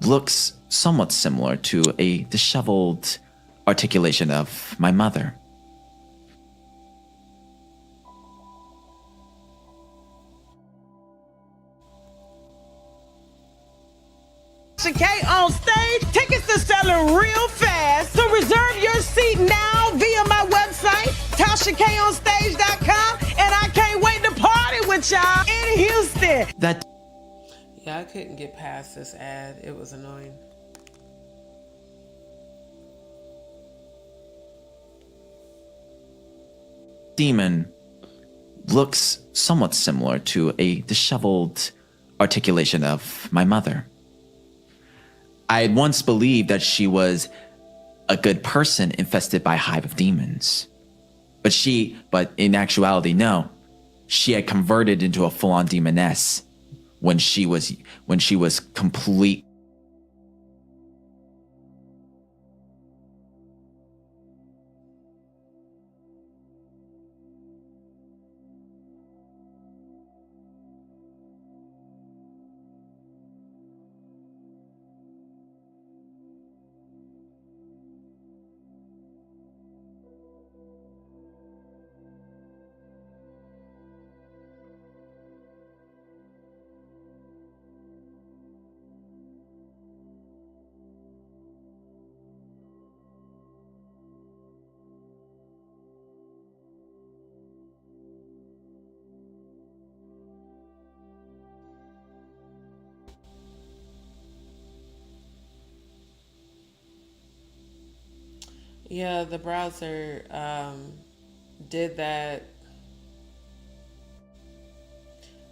Looks somewhat similar to a disheveled articulation of my mother. K on stage. Tickets are selling real fast, so reserve your seat now via my website, TashaKOnStage.com, and I can't wait to party with y'all in Houston. That. Yeah, I couldn't get past this ad. It was annoying. Demon looks somewhat similar to a disheveled articulation of my mother. I had once believed that she was a good person infested by a hive of demons. But in actuality, no. She had converted into a full-on demoness when she was complete. Yeah, the browser did that.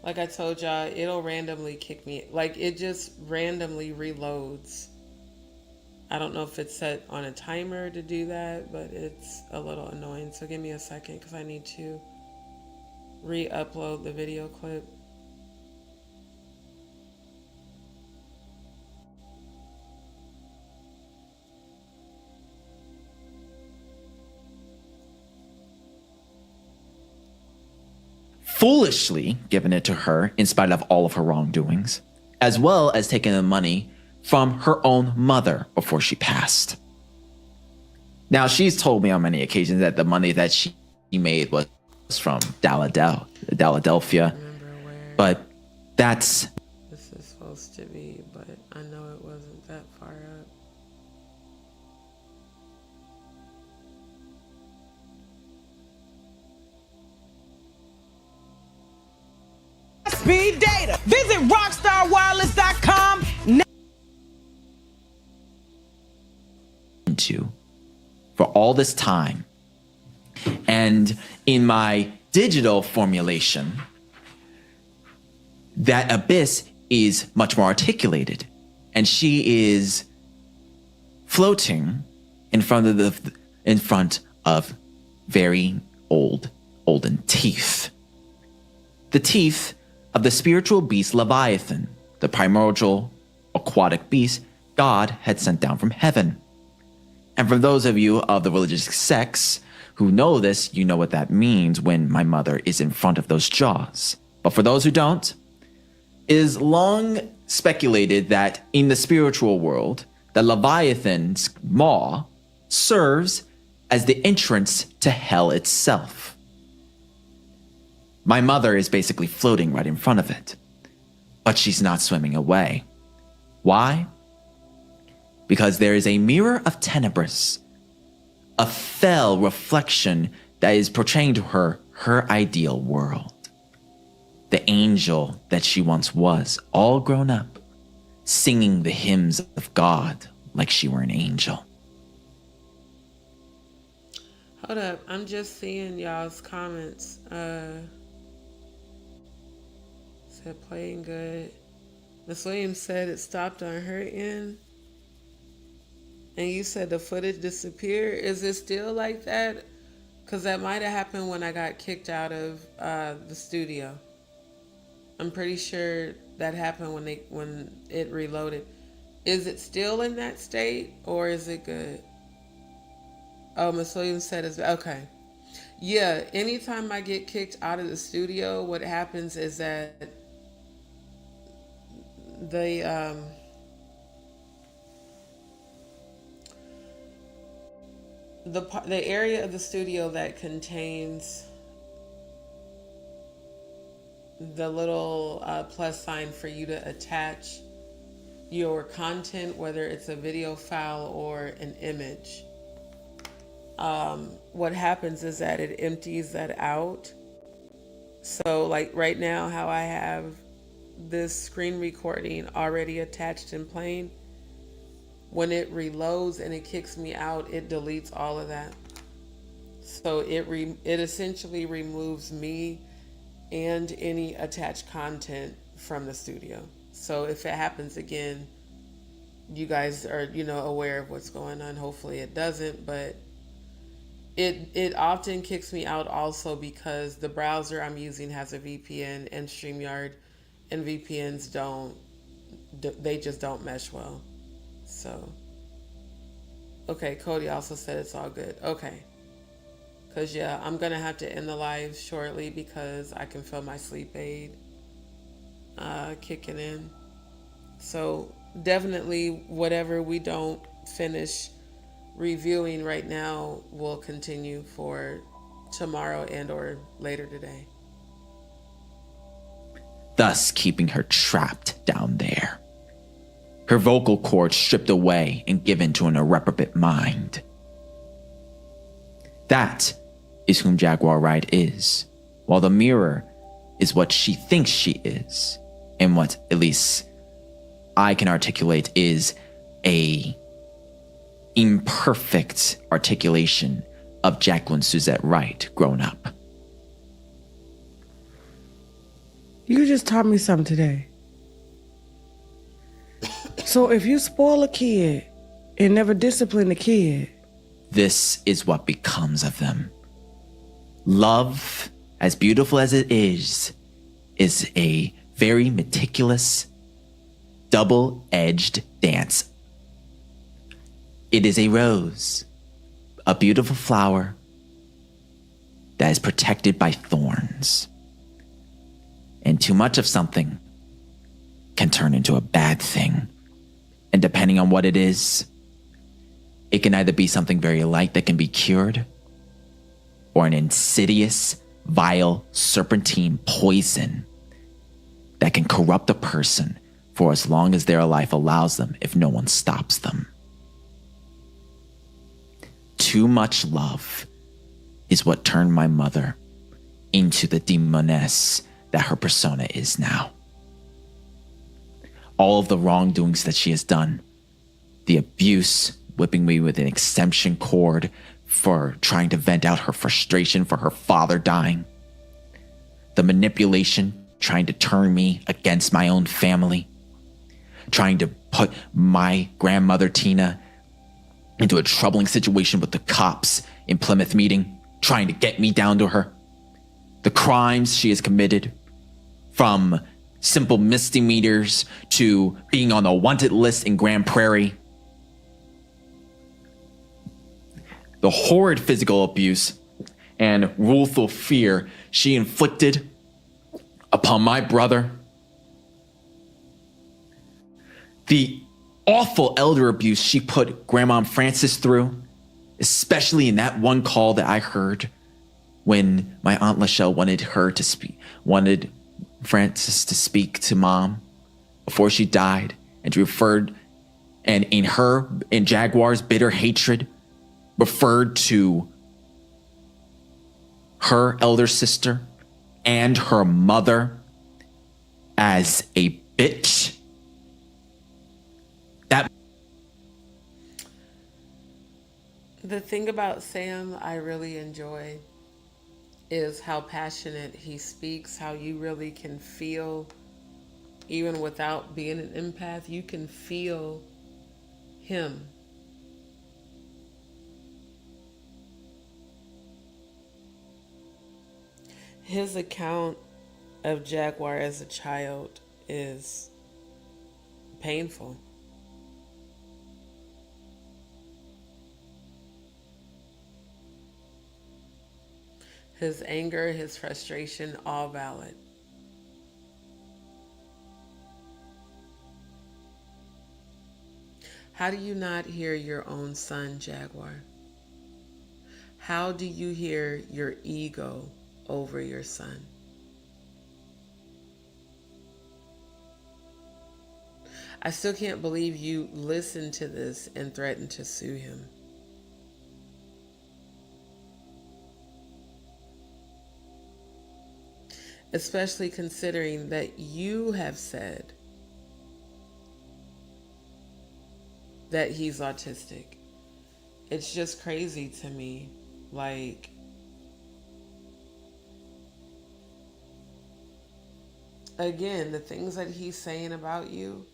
Like I told y'all, it'll randomly kick me. Like it just randomly reloads. I don't know if it's set on a timer to do that, but it's a little annoying. So give me a second because I need to re-upload the video clip. Foolishly given it to her in spite of all of her wrongdoings, as well as taking the money from her own mother before she passed. Now, she's told me on many occasions that the money that she made was from Philadelphia, but that's... This is supposed to be, but I know it wasn't that far up. Speed data. Visit rockstarwireless.com now. For all this time. And in my digital formulation, that abyss is much more articulated. And she is floating in front of very olden teeth. The teeth of the spiritual beast Leviathan, the primordial aquatic beast God had sent down from heaven. And for those of you of the religious sects who know this, you know what that means when my mother is in front of those jaws. But for those who don't, it is long speculated that in the spiritual world, the Leviathan's maw serves as the entrance to hell itself. My mother is basically floating right in front of it, but she's not swimming away. Why? Because there is a mirror of tenebris, a fell reflection that is portraying to her her ideal world. The angel that she once was, all grown up, singing the hymns of God like she were an angel. Hold up, I'm just seeing y'all's comments. Said playing good. Miss Williams said it stopped on her end. And you said the footage disappeared. Is it still like that? Because that might have happened when I got kicked out of the studio. I'm pretty sure that happened when it reloaded. Is it still in that state or is it good? Oh, Miss Williams said it's okay. Yeah, anytime I get kicked out of the studio, what happens is that the area of the studio that contains the little plus sign for you to attach your content, whether it's a video file or an image, what happens is that it empties that out. So like right now, how I have this screen recording already attached and playing, when it reloads and it kicks me out, it deletes all of that. So it essentially removes me and any attached content from the studio. So if it happens again, you guys are, aware of what's going on. Hopefully it doesn't, but it often kicks me out also because the browser I'm using has a VPN and StreamYard, and VPNs they just don't mesh well. So, okay, Cody also said it's all good. Okay. Because, yeah, I'm going to have to end the live shortly because I can feel my sleep aid kicking in. So, definitely, whatever we don't finish reviewing right now will continue for tomorrow and or later today. Thus keeping her trapped down there. Her vocal cords stripped away and given to an irreprobate mind. That is whom Jaguar Wright is, while the mirror is what she thinks she is, and what, at least, I can articulate is a imperfect articulation of Jacqueline Suzette Wright grown up. You just taught me something today. So if you spoil a kid and never discipline a kid, this is what becomes of them. Love, as beautiful as it is a very meticulous, double-edged dance. It is a rose, a beautiful flower that is protected by thorns. And too much of something can turn into a bad thing. And depending on what it is, it can either be something very light that can be cured, or an insidious, vile, serpentine poison that can corrupt a person for as long as their life allows them if no one stops them. Too much love is what turned my mother into the demoness that her persona is now. All of the wrongdoings that she has done, the abuse, whipping me with an extension cord for trying to vent out her frustration for her father dying, the manipulation, trying to turn me against my own family, trying to put my grandmother Tina into a troubling situation with the cops in Plymouth meeting, trying to get me down to her, the crimes she has committed, from simple misdemeanors to being on the wanted list in Grand Prairie, the horrid physical abuse and rueful fear she inflicted upon my brother, the awful elder abuse she put Grandma Frances through, especially in that one call that I heard when my Aunt Lachelle wanted Frances to speak to Mom before she died, and in Jaguar's bitter hatred, referred to her elder sister and her mother as a bitch. The thing about Sam I really enjoy is how passionate he speaks, how you really can feel, even without being an empath, you can feel him. His account of Jaguar as a child is painful. His anger, his frustration, all valid. How do you not hear your own son, Jaguar? How do you hear your ego over your son? I still can't believe you listened to this and threatened to sue him. Especially considering that you have said that he's autistic. It's just crazy to me. Like, again, the things that he's saying about you,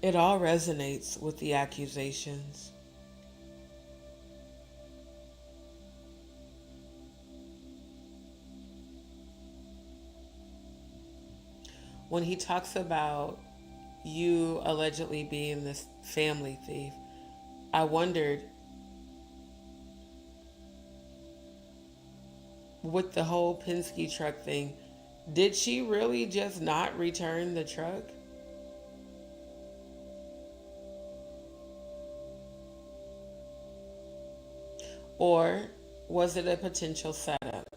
It all resonates with the accusations. When he talks about you allegedly being this family thief, I wondered, with the whole Penske truck thing, did she really just not return the truck? Or was it a potential setup?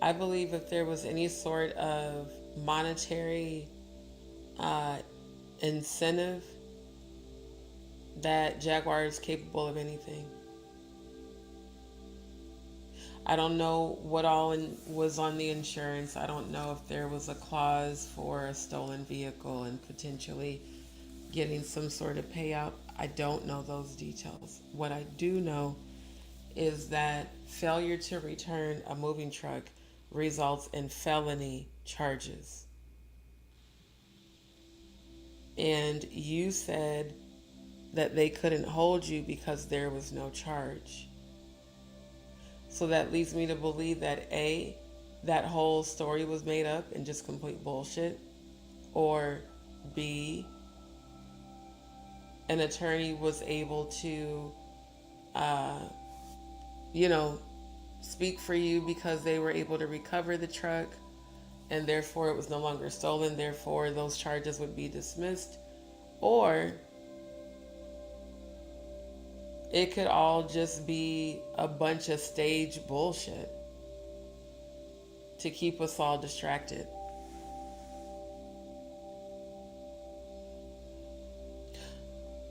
I believe if there was any sort of monetary incentive, that Jaguar is capable of anything. I don't know what all was on the insurance. I don't know if there was a clause for a stolen vehicle and potentially getting some sort of payout. I don't know those details. What I do know is that failure to return a moving truck results in felony charges. And you said that they couldn't hold you because there was no charge. So that leads me to believe that A, that whole story was made up and just complete bullshit, or B, an attorney was able to, speak for you because they were able to recover the truck and therefore it was no longer stolen, therefore those charges would be dismissed. Or it could all just be a bunch of stage bullshit to keep us all distracted.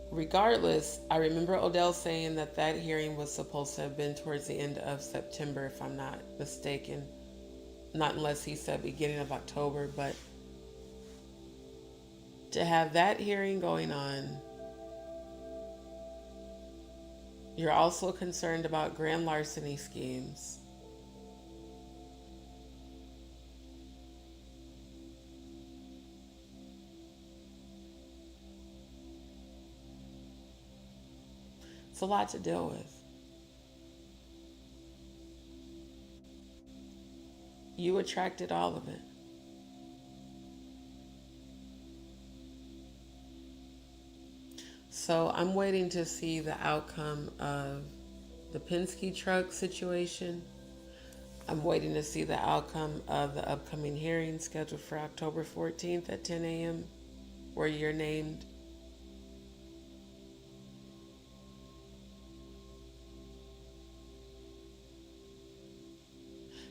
Regardless, I remember Odell saying that that hearing was supposed to have been towards the end of September, if I'm not mistaken. Not unless he said beginning of October, but to have that hearing going on, you're also concerned about grand larceny schemes. It's a lot to deal with. You attracted all of it. So I'm waiting to see the outcome of the Penske truck situation. I'm waiting to see the outcome of the upcoming hearing scheduled for October 14th at 10 a.m. where you're named.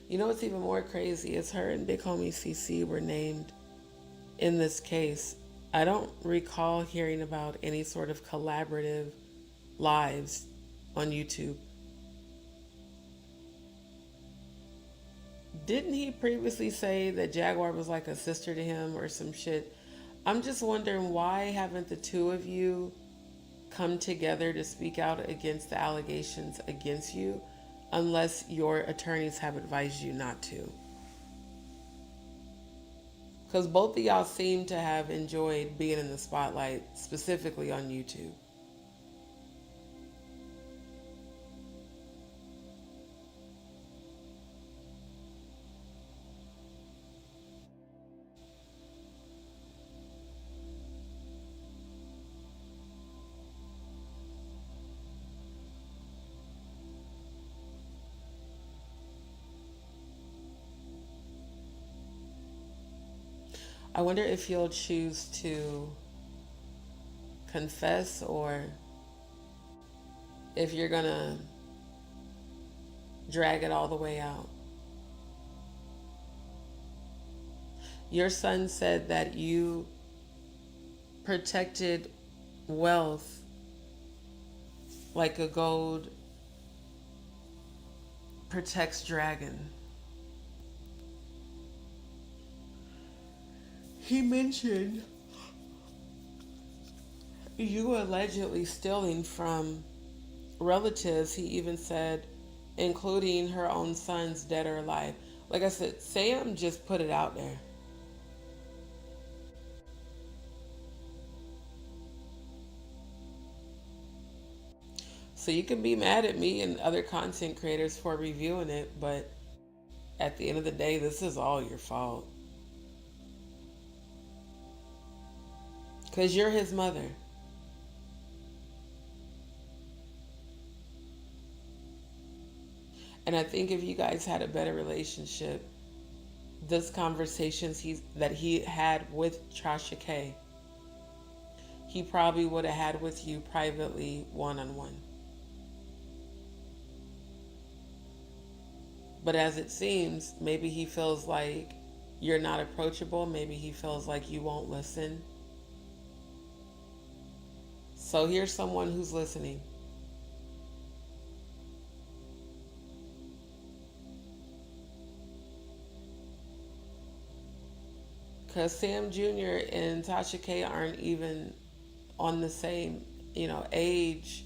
You know what's even more crazy is her and Big Homie CC were named in this case. I don't recall hearing about any sort of collaborative lives on YouTube. Didn't he previously say that Jaguar was like a sister to him or some shit? I'm just wondering, why haven't the two of you come together to speak out against the allegations against you, unless your attorneys have advised you not to? Because both of y'all seem to have enjoyed being in the spotlight, specifically on YouTube. I wonder if you'll choose to confess or if you're gonna drag it all the way out. Your son said that you protected wealth like a gold protects dragon. He mentioned you allegedly stealing from relatives. He even said including her own sons, dead or alive. Like I said, Sam just put it out there. So you can be mad at me and other content creators for reviewing it, but at the end of the day, this is all your fault. Because you're his mother. And I think if you guys had a better relationship, this conversations that he had with Tasha K, he probably would have had with you privately, one-on-one. But as it seems, maybe he feels like you're not approachable. Maybe he feels like you won't listen. So here's someone who's listening. Because Sam Jr. and Tasha K aren't even on the same, age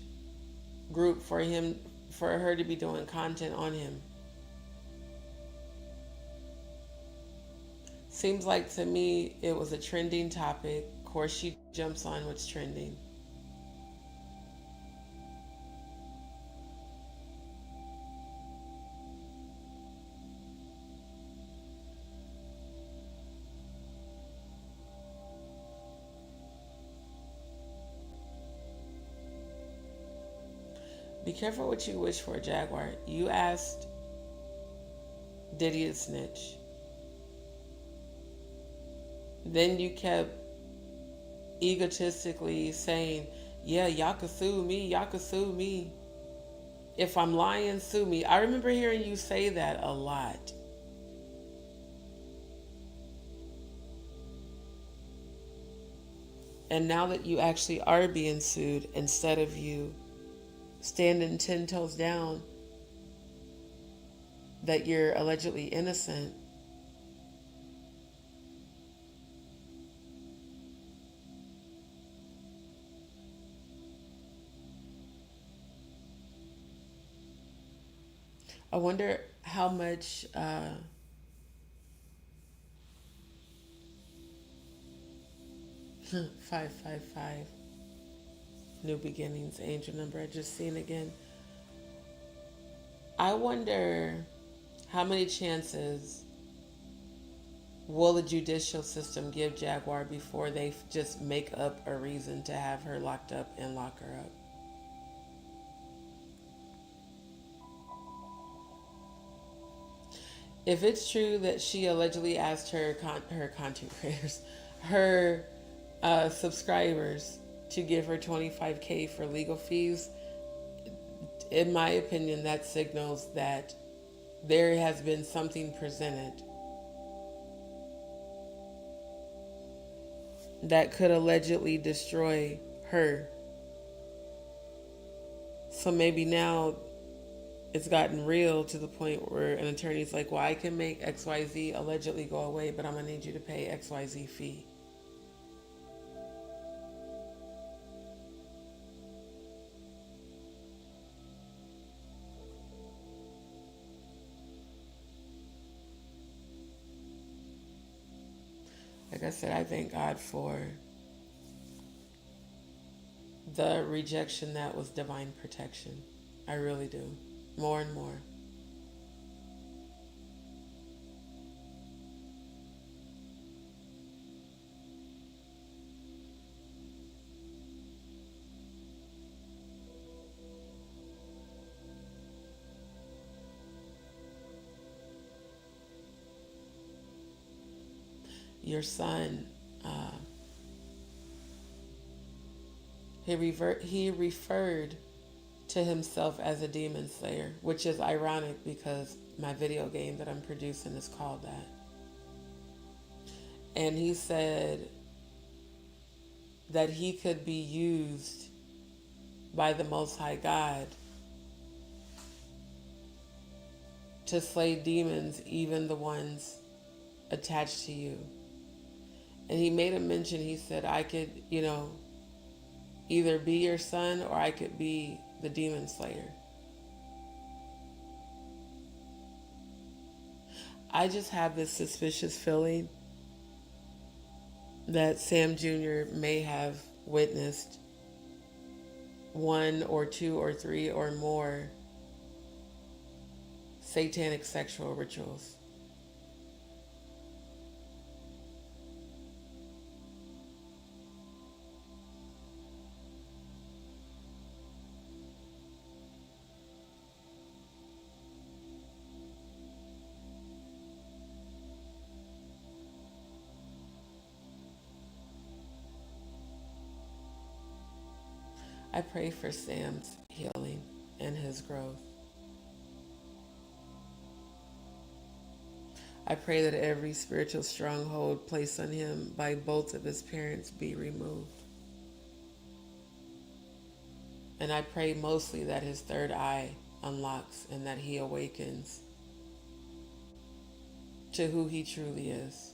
group for her to be doing content on him. Seems like to me it was a trending topic. Of course, she jumps on what's trending. Be careful what you wish for, Jaguar. You asked Diddy to snitch. Then you kept egotistically saying, yeah, y'all could sue me, y'all could sue me. If I'm lying, sue me. I remember hearing you say that a lot. And now that you actually are being sued, instead of you standing 10 toes down that you're allegedly innocent, I wonder how much 555 New Beginnings angel number I just seen again. I wonder how many chances will the judicial system give Jaguar before they just make up a reason to have her locked up and lock her up. If it's true that she allegedly asked her content creators, her subscribers to give her $25,000 for legal fees, in my opinion, that signals that there has been something presented that could allegedly destroy her. So maybe now it's gotten real to the point where an attorney's like, well, I can make XYZ allegedly go away, but I'm going to need you to pay XYZ fee. Like I said, I thank God for the rejection that was divine protection. I really do. More and more. Your son, he referred to himself as a demon slayer, which is ironic because my video game that I'm producing is called that. And he said that he could be used by the Most High God to slay demons, even the ones attached to you. And he made a mention, he said, I could, either be your son or I could be the demon slayer. I just have this suspicious feeling that Sam Jr. may have witnessed one or two or three or more satanic sexual rituals. I pray for Sam's healing and his growth. I pray that every spiritual stronghold placed on him by both of his parents be removed. And I pray mostly that his third eye unlocks and that he awakens to who he truly is.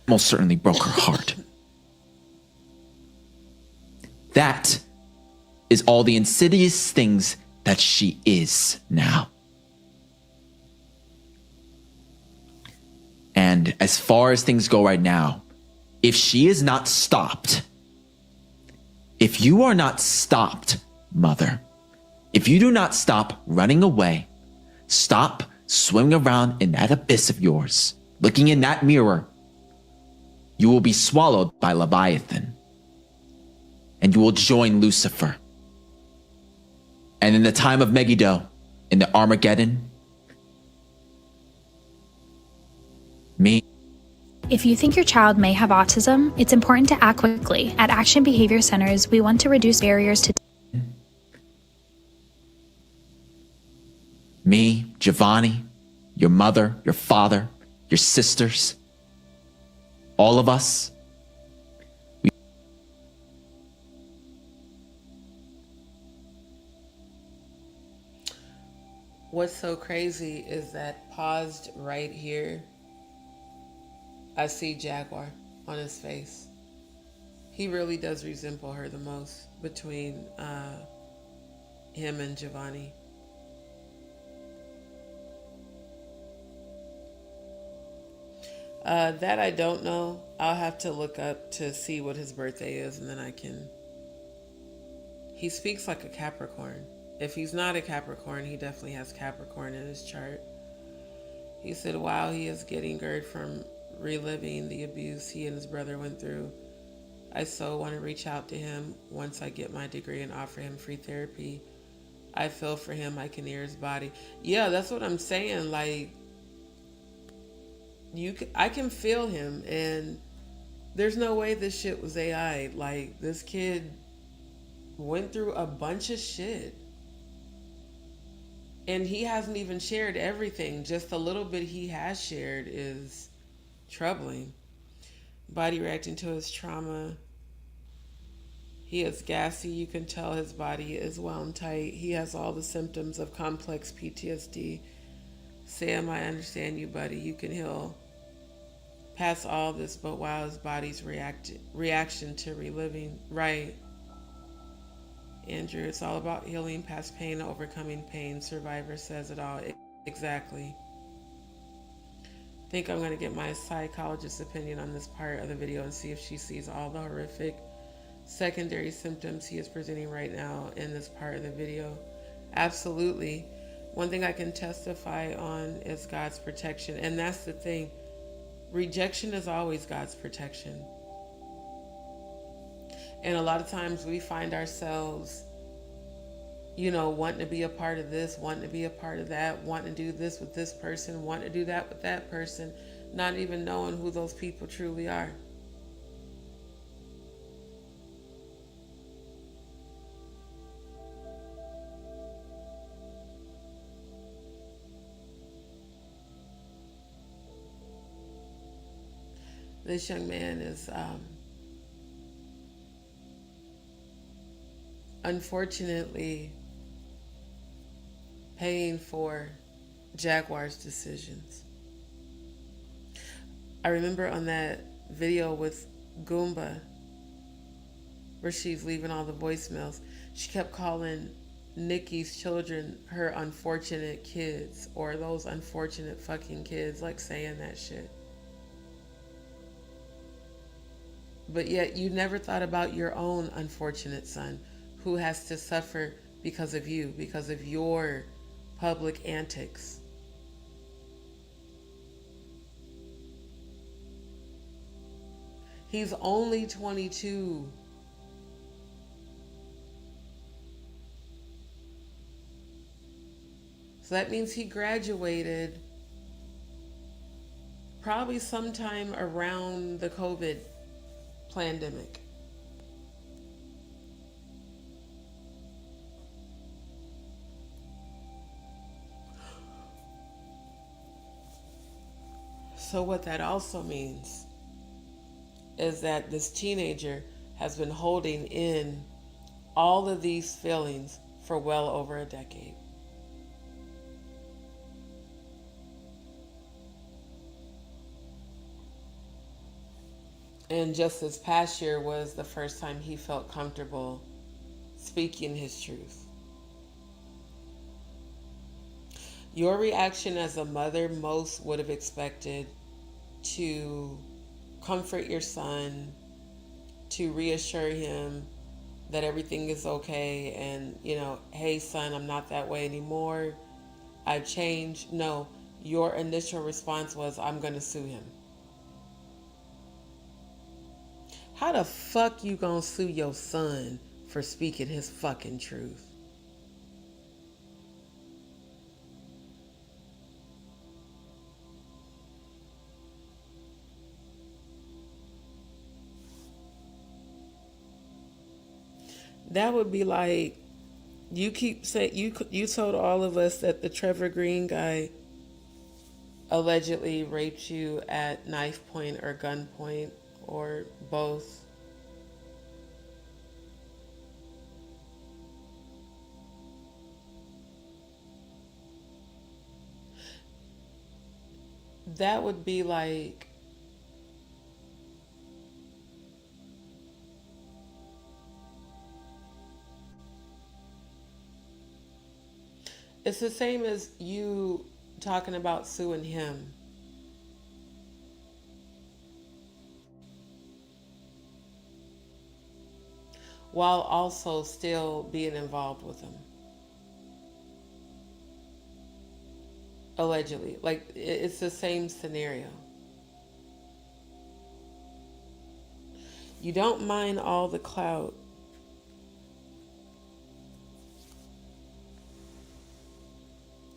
Most certainly broke her heart. That is all the insidious things that she is now. And as far as things go right now, if she is not stopped, if you are not stopped, mother, if you do not stop running away, stop swimming around in that abyss of yours, looking in that mirror, you will be swallowed by Leviathan, and you will join Lucifer. And in the time of Megiddo, in the Armageddon, me. If you think your child may have autism, it's important to act quickly. At Action Behavior Centers, we want to reduce barriers to Me, Giovanni, your mother, your father, your sisters, all of us. What's so crazy is that paused right here, I see Jaguar on his face. He really does resemble her the most between him and Giovanni. That I don't know. I'll have to look up to see what his birthday is, and then I can... He speaks like a Capricorn. If he's not a Capricorn, he definitely has Capricorn in his chart. He said, while he is getting GERD from reliving the abuse he and his brother went through, I so want to reach out to him once I get my degree and offer him free therapy. I feel for him. I can hear his body. Yeah, that's what I'm saying. Like, I can feel him, and there's no way this shit was AI. Like, this kid went through a bunch of shit, and he hasn't even shared everything. Just a little bit he has shared is troubling. Body reacting to his trauma. He is gassy. You can tell his body is wound tight. He has all the symptoms of complex PTSD. Sam, I understand you, buddy. You can heal past all this, but while his body's reaction to reliving, right? Andrew, it's all about healing past pain, overcoming pain. Survivor says it all. Exactly. I think I'm going to get my psychologist's opinion on this part of the video and see if she sees all the horrific secondary symptoms he is presenting right now in this part of the video. Absolutely. One thing I can testify on is God's protection. And that's the thing. Rejection is always God's protection. And a lot of times we find ourselves, you know, wanting to be a part of this, wanting to be a part of that, wanting to do this with this person, wanting to do that with that person, not even knowing who those people truly are. This young man is unfortunately paying for Jaguar's decisions. I remember on that video with Goomba, where she's leaving all the voicemails, she kept calling Nikki's children her unfortunate kids, or those unfortunate fucking kids, like saying that shit. But yet you never thought about your own unfortunate son who has to suffer because of you, because of your public antics. He's only 22. So that means he graduated probably sometime around the COVID pandemic. So what that also means is that this teenager has been holding in all of these feelings for well over a decade. And just this past year was the first time he felt comfortable speaking his truth. Your reaction as a mother, most would have expected to comfort your son, to reassure him that everything is okay, and, you know, hey son, I'm not that way anymore, I've changed. No, your initial response was, I'm gonna sue him. How the fuck you gonna sue your son for speaking his fucking truth? That would be like, you keep saying, you told all of us that the Trevor Green guy allegedly raped you at knife point or gunpoint or both. That would be like, it's the same as you talking about suing him. While also still being involved with him. Allegedly. Like, it's the same scenario. You don't mind all the clout.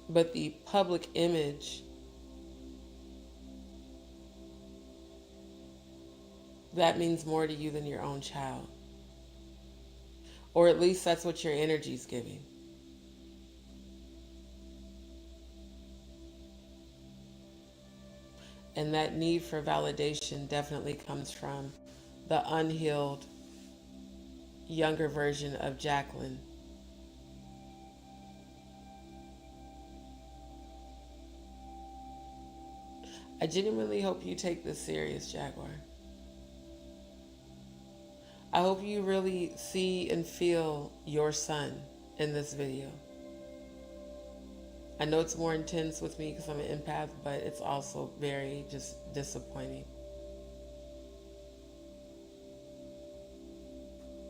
But the public image, that means more to you than your own child. Or at least that's what your energy's giving. And that need for validation definitely comes from the unhealed, younger version of Jacqueline. I genuinely hope you take this serious, Jaguar. I hope you really see and feel your son in this video. I know it's more intense with me because I'm an empath, but it's also very just disappointing.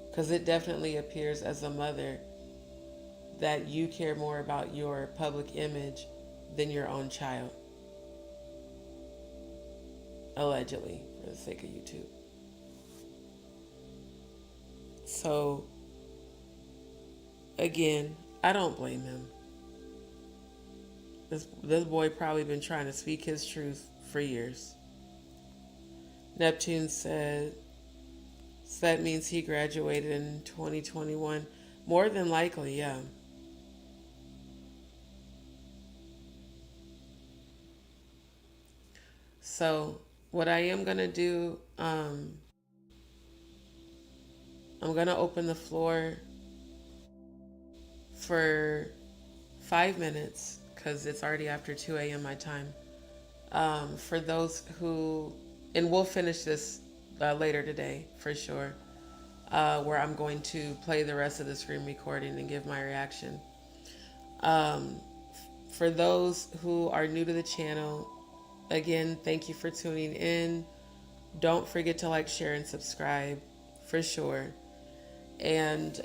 Because it definitely appears as a mother that you care more about your public image than your own child. Allegedly, for the sake of YouTube. So, again, I don't blame him. This boy probably been trying to speak his truth for years. Neptune said, so that means he graduated in 2021. More than likely, yeah. So, what I am going to do, I'm going to open the floor for 5 minutes, because it's already after 2 a.m. my time. For those who, and we'll finish this later today for sure, where I'm going to play the rest of the screen recording and give my reaction. For those who are new to the channel, again, thank you for tuning in. Don't forget to like, share, and subscribe for sure. And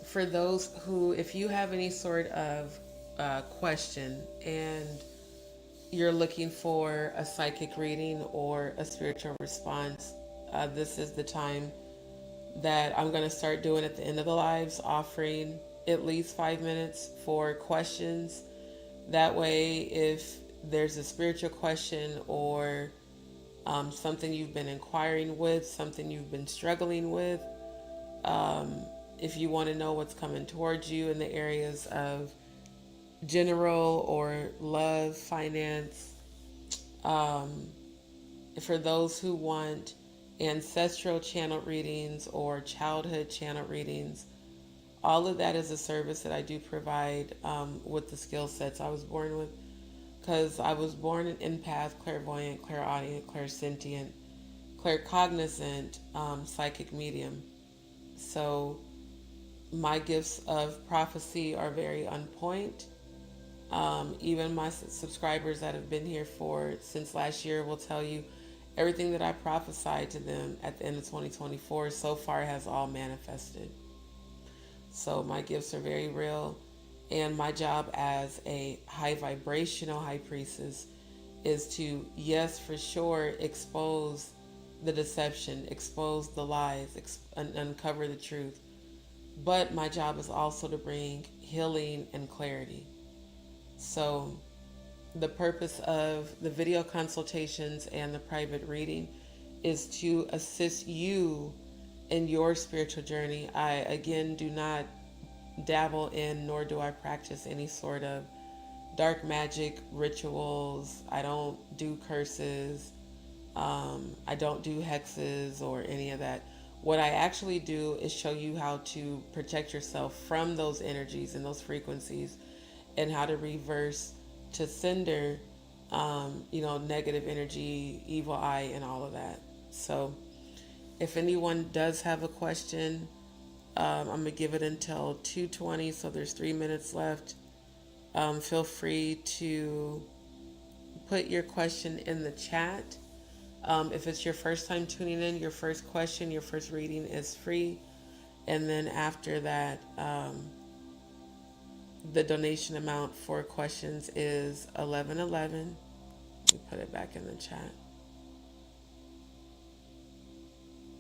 for those who, if you have any sort of question and you're looking for a psychic reading or a spiritual response, this is the time that I'm going to start doing at the end of the lives, offering at least 5 minutes for questions. That way, if there's a spiritual question or something you've been inquiring with, something you've been struggling with, if you want to know what's coming towards you in the areas of general or love, finance, for those who want ancestral channel readings or childhood channel readings, all of that is a service that I do provide with the skill sets I was born with, because I was born an empath, clairvoyant, clairaudient, clairsentient, claircognizant, psychic medium. So my gifts of prophecy are very on point. Even my subscribers that have been here since last year will tell you everything that I prophesied to them at the end of 2024 so far has all manifested. So my gifts are very real, and my job as a high vibrational high priestess is to, yes, for sure, expose the deception, expose the lies, uncover the truth. But my job is also to bring healing and clarity. So the purpose of the video consultations and the private reading is to assist you in your spiritual journey. I, again, do not dabble in, nor do I practice any sort of dark magic rituals. I don't do curses. I don't do hexes or any of that. What I actually do is show you how to protect yourself from those energies and those frequencies, and how to reverse to sender, negative energy, evil eye, and all of that. So if anyone does have a question, I'm going to give it until 2:20, so there's 3 minutes left. Feel free to put your question in the chat. If it's your first time tuning in, your first question, your first reading is free. And then after that, the donation amount for questions is $11.11. Let me put it back in the chat.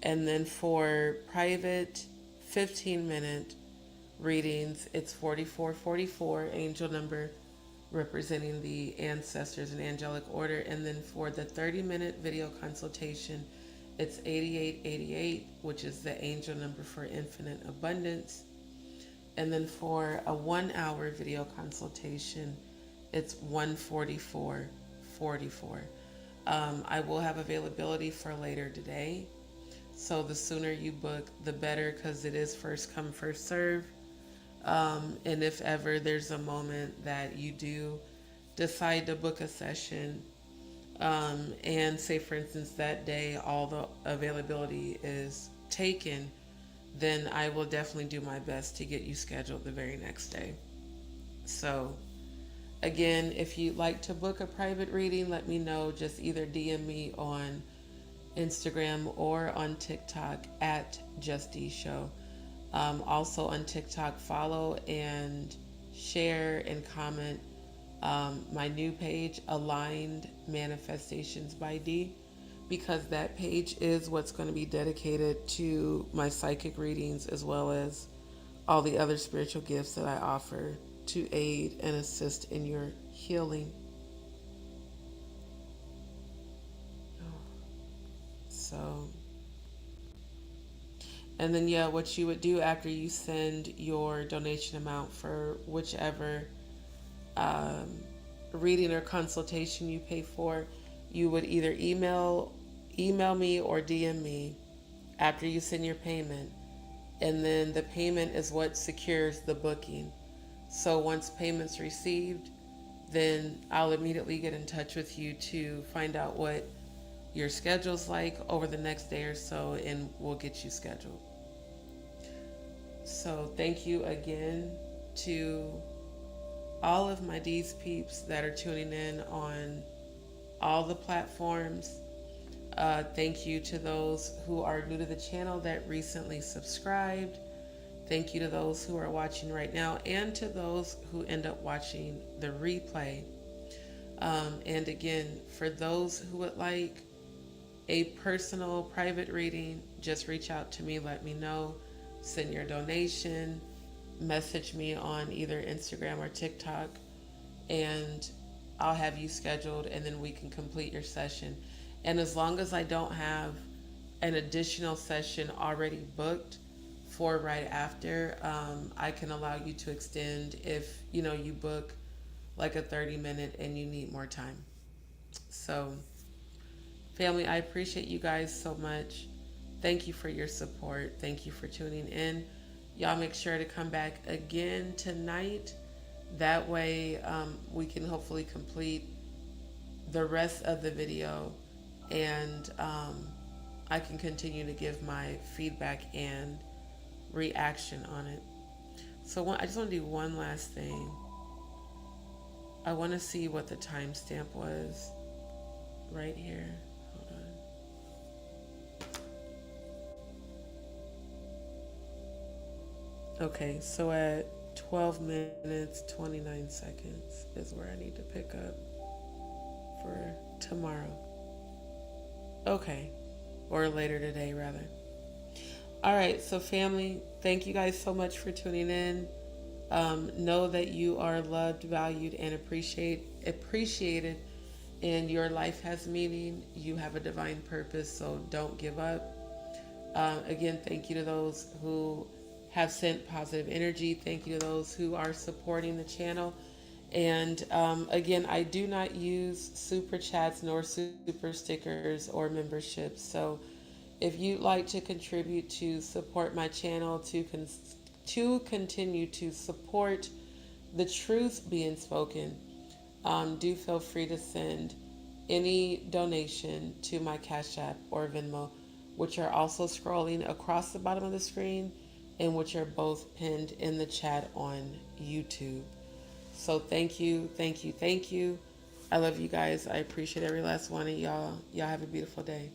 And then for private 15-minute readings, it's $44.44, angel number representing the ancestors and angelic order. And then for the 30-minute video consultation, it's $88.88, which is the angel number for infinite abundance. And then for a 1-hour video consultation, it's $144.44. I will have availability for later today. So the sooner you book, the better, because it is first come, first serve. And if ever there's a moment that you do decide to book a session, and say, for instance, that day all the availability is taken, then I will definitely do my best to get you scheduled the very next day. So again, if you'd like to book a private reading, let me know. Just either DM me on Instagram or on TikTok at JustDeeShow. Also on TikTok, follow and share and comment my new page, Aligned Manifestations by D, because that page is what's going to be dedicated to my psychic readings, as well as all the other spiritual gifts that I offer to aid and assist in your healing. So, and then what you would do after you send your donation amount for whichever reading or consultation you pay for, you would either email me or DM me after you send your payment, and then the payment is what secures the booking. So once payment's received, then I'll immediately get in touch with you to find out what your schedule's like over the next day or so, and we'll get you scheduled. So thank you again to all of my DzPeepz that are tuning in on all the platforms. Thank you to those who are new to the channel that recently subscribed. Thank you to those who are watching right now, and to those who end up watching the replay. And again, for those who would like a personal private reading, just reach out to me, let me know, send your donation, message me on either Instagram or TikTok, and I'll have you scheduled, and then we can complete your session. And as long as I don't have an additional session already booked for right after, I can allow you to extend if you book like a 30-minute and you need more time. So family, I appreciate you guys so much. Thank you for your support. Thank you for tuning in. Y'all make sure to come back again tonight. That way we can hopefully complete the rest of the video, and I can continue to give my feedback and reaction on it. So I just want to do one last thing. I want to see what the timestamp was right here. Hold on. Okay, so at 12 minutes 29 seconds is where I need to pick up for tomorrow. Okay, or later today rather. All right, so family, thank you guys so much for tuning in. Know that you are loved, valued, and appreciated, and your life has meaning. You have a divine purpose, so don't give up. Again, thank you to those who have sent positive energy. Thank you to those who are supporting the channel. And again, I do not use super chats nor super stickers or memberships. So if you'd like to contribute to support my channel, to continue to support the truth being spoken, do feel free to send any donation to my Cash App or Venmo, which are also scrolling across the bottom of the screen, and which are both pinned in the chat on YouTube. So thank you, thank you, thank you. I love you guys. I appreciate every last one of y'all. Y'all have a beautiful day.